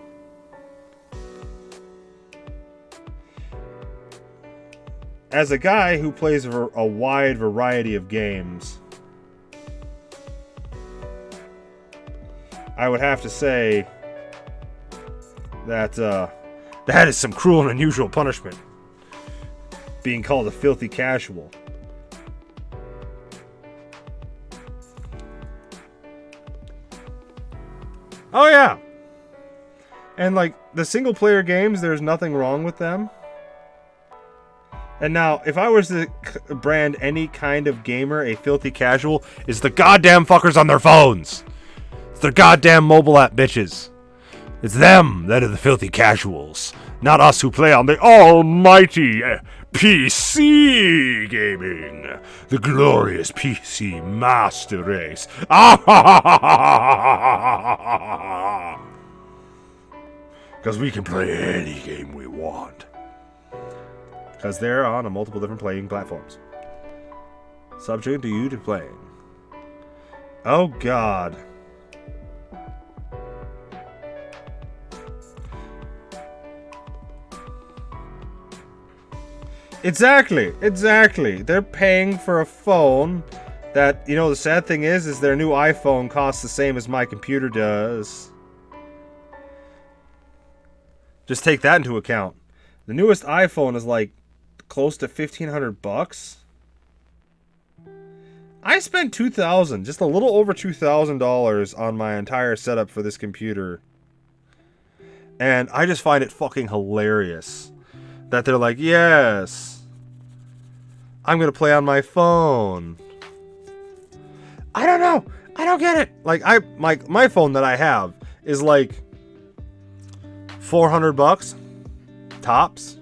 As a guy who plays a wide variety of games, I would have to say that that is some cruel and unusual punishment. Being called a filthy casual. Oh yeah! And like, the single player games, there's nothing wrong with them. And now, if I was to brand any kind of gamer a filthy casual, it's the goddamn fuckers on their phones. It's their goddamn mobile app bitches. It's them that are the filthy casuals. Not us who play on the almighty PC gaming. The glorious PC master race. Because we can play any game we want. Because they're on a multiple different playing platforms. Subject to you to playing. Oh god. Exactly. They're paying for a phone that, the sad thing is their new iPhone costs the same as my computer does. Just take that into account. The newest iPhone is like close to $1,500. I spent $2,000, just a little over $2,000 on my entire setup for this computer. And I just find it fucking hilarious that they're like, yes, I'm going to play on my phone. I don't know. I don't get it. Like, my phone that I have is like $400 tops.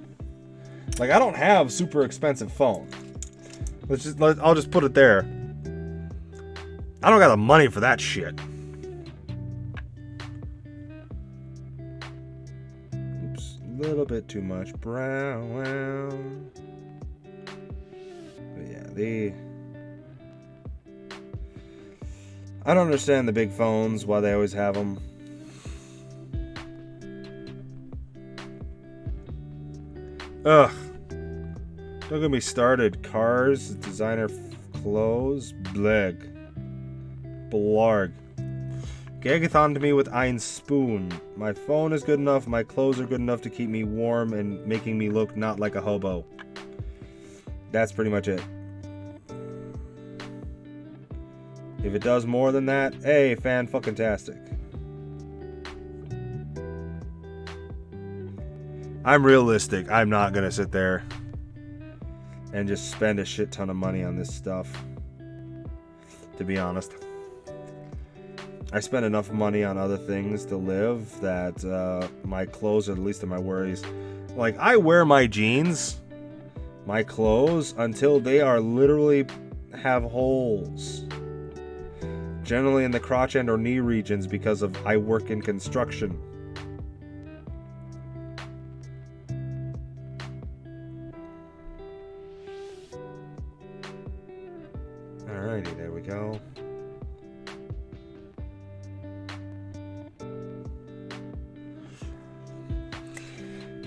Like, I don't have super expensive phone. I'll just put it there. I don't got the money for that shit. little bit too much brown. But yeah, I don't understand the big phones, why they always have them. Ugh. Don't get me started. Cars, designer clothes, bleg. Blarg. Gagathon to me with ein spoon. My phone is good enough, my clothes are good enough to keep me warm and making me look not like a hobo. That's pretty much it. If it does more than that, hey, fan-fucking-tastic. I'm realistic. I'm not gonna sit there and just spend a shit ton of money on this stuff. To be honest. I spend enough money on other things to live that my clothes are the least of my worries. Like, I wear my jeans, my clothes, until they are literally have holes. Generally in the crotch end or knee regions because of I work in construction. Alrighty, there we go.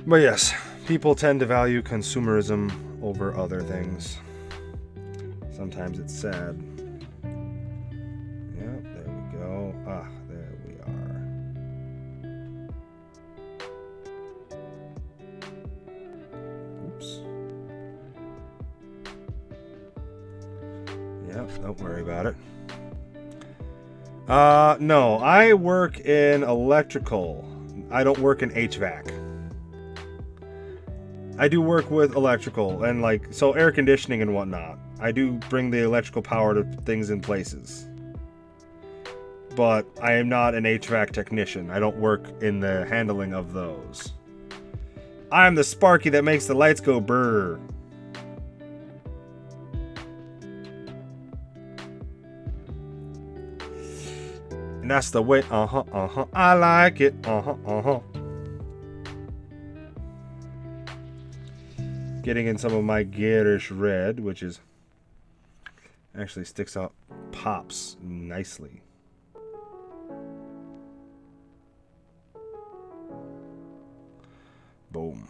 But yes, people tend to value consumerism over other things. Sometimes it's sad. Yep, there we go. Ah, there we are. Oops. Yep, don't worry about it. No, I work in electrical. I don't work in HVAC. I do work with electrical and so air conditioning and whatnot. I do bring the electrical power to things in places. But I am not an HVAC technician. I don't work in the handling of those. I'm the Sparky that makes the lights go brrr. And that's the way, I like it, Getting in some of my garish red, which is actually sticks out, pops nicely. Boom.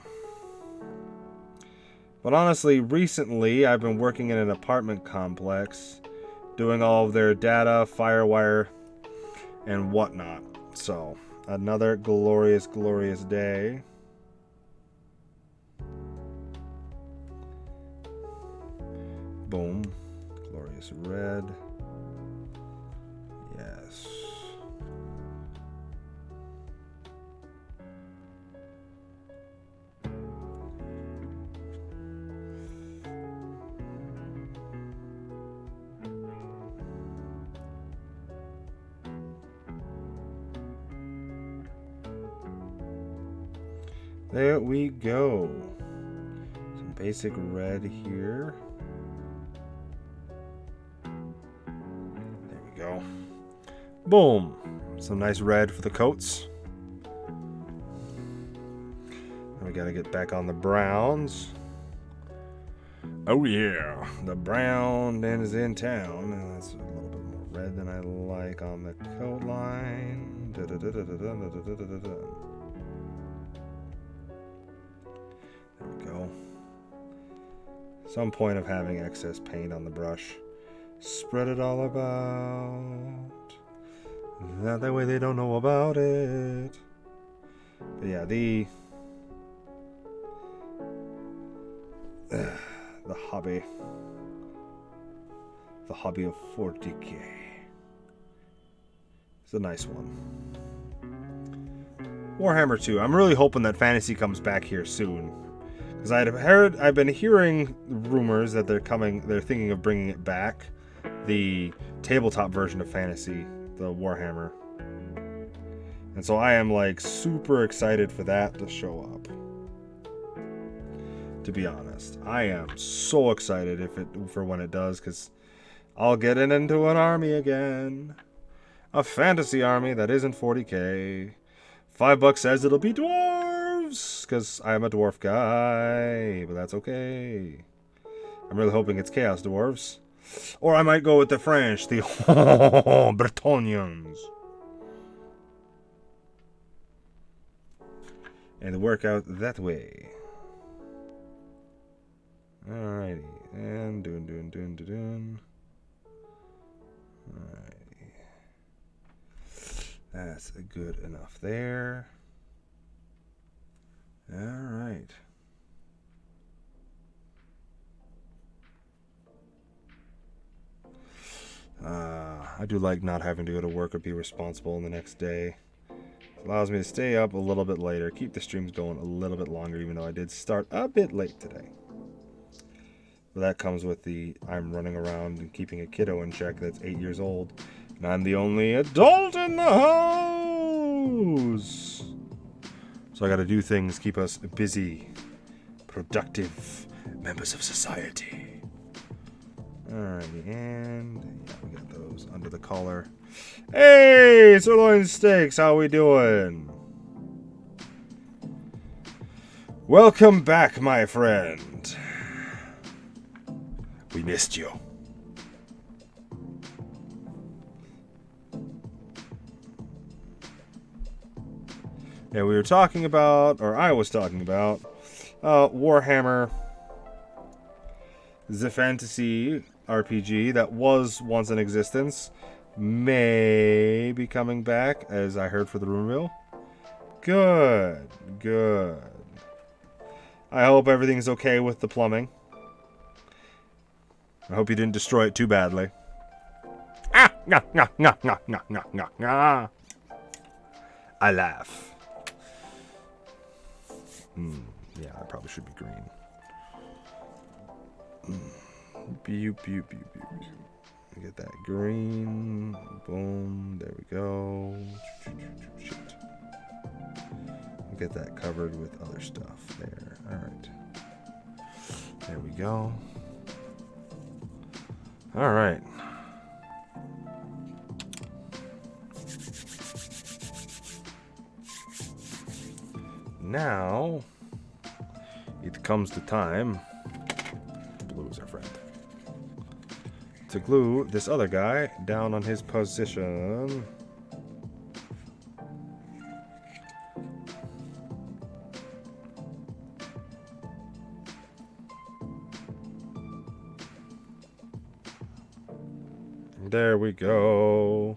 But honestly, recently I've been working in an apartment complex, doing all of their data, firewire, and whatnot. So, another glorious, glorious day. Boom. Glorious red. Yes. There we go. Some basic red here. There we go. Boom. Some nice red for the coats. And we gotta get back on the browns. Oh yeah, the brown is in town. And that's a little bit more red than I like on the coat line. There we go. Some point of having excess paint on the brush. Spread it all about. That way they don't know about it. But yeah, the hobby. The hobby of 40k. It's a nice one. Warhammer 2. I'm really hoping that Fantasy comes back here soon. Because I've been hearing rumors that they're thinking of bringing it back. The tabletop version of Fantasy, the Warhammer. And so I am super excited for that to show up. To be honest, I am so excited for when it does, because I'll get into an army again. A fantasy army that isn't 40k. $5 says it'll be dwarves. dwarves, because I'm a dwarf guy, but that's okay. I'm really hoping it's chaos dwarves. Or I might go with the French, the Bretonians. And work out that way. Alrighty. And doon. Alrighty. That's good enough there. Alright. I do like not having to go to work or be responsible in the next day. It allows me to stay up a little bit later, keep the streams going a little bit longer, even though I did start a bit late today. But that comes with the I'm running around and keeping a kiddo in check that's 8 years old, and I'm the only adult in the house. So I gotta do things, keep us busy, productive members of society. Alrighty, and yeah, we got those under the collar. Hey, sirloin steaks, how we doing? Welcome back, my friend. We missed you. Yeah, we were talking about, or I was talking about, Warhammer, the fantasy RPG that was once in existence, may be coming back, as I heard for the rumor mill. Good. I hope everything's okay with the plumbing. I hope you didn't destroy it too badly. I laugh. Yeah, I probably should be green. Get that green. Boom. There we go. Shit. Get that covered with other stuff there. Alright. There we go. Alright. Now, it comes the time. Blue is our friend. To glue this other guy down on his position. There we go.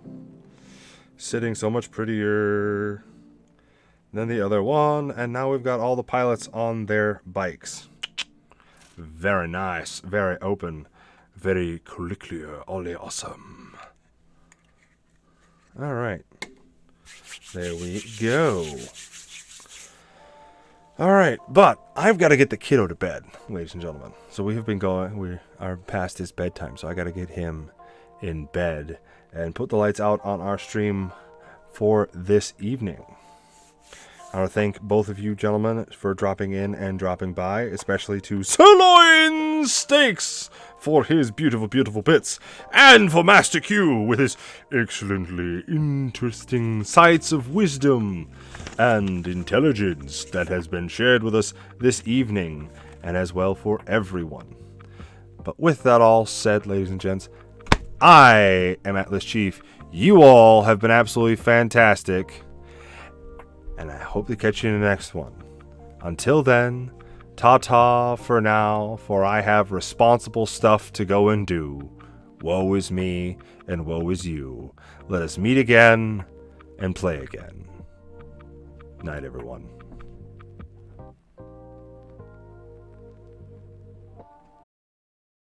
Sitting so much prettier than the other one. And now we've got all the pilots on their bikes. Very nice. Very open. Very clear. All awesome. Alright. There we go. Alright, but I've got to get the kiddo to bed, ladies and gentlemen. So we have been going, we are past his bedtime, so I got to get him in bed and put the lights out on our stream for this evening. I want to thank both of you gentlemen for dropping in and dropping by, especially to Sirloin Steaks for his beautiful, beautiful bits, and for Master Q with his excellently interesting sights of wisdom and intelligence that has been shared with us this evening, and as well for everyone. But with that all said, ladies and gents, I am Atlas Chief. You all have been absolutely fantastic. And I hope to catch you in the next one. Until then, ta-ta for now, for I have responsible stuff to go and do. Woe is me, and woe is you. Let us meet again, and play again. Night, everyone.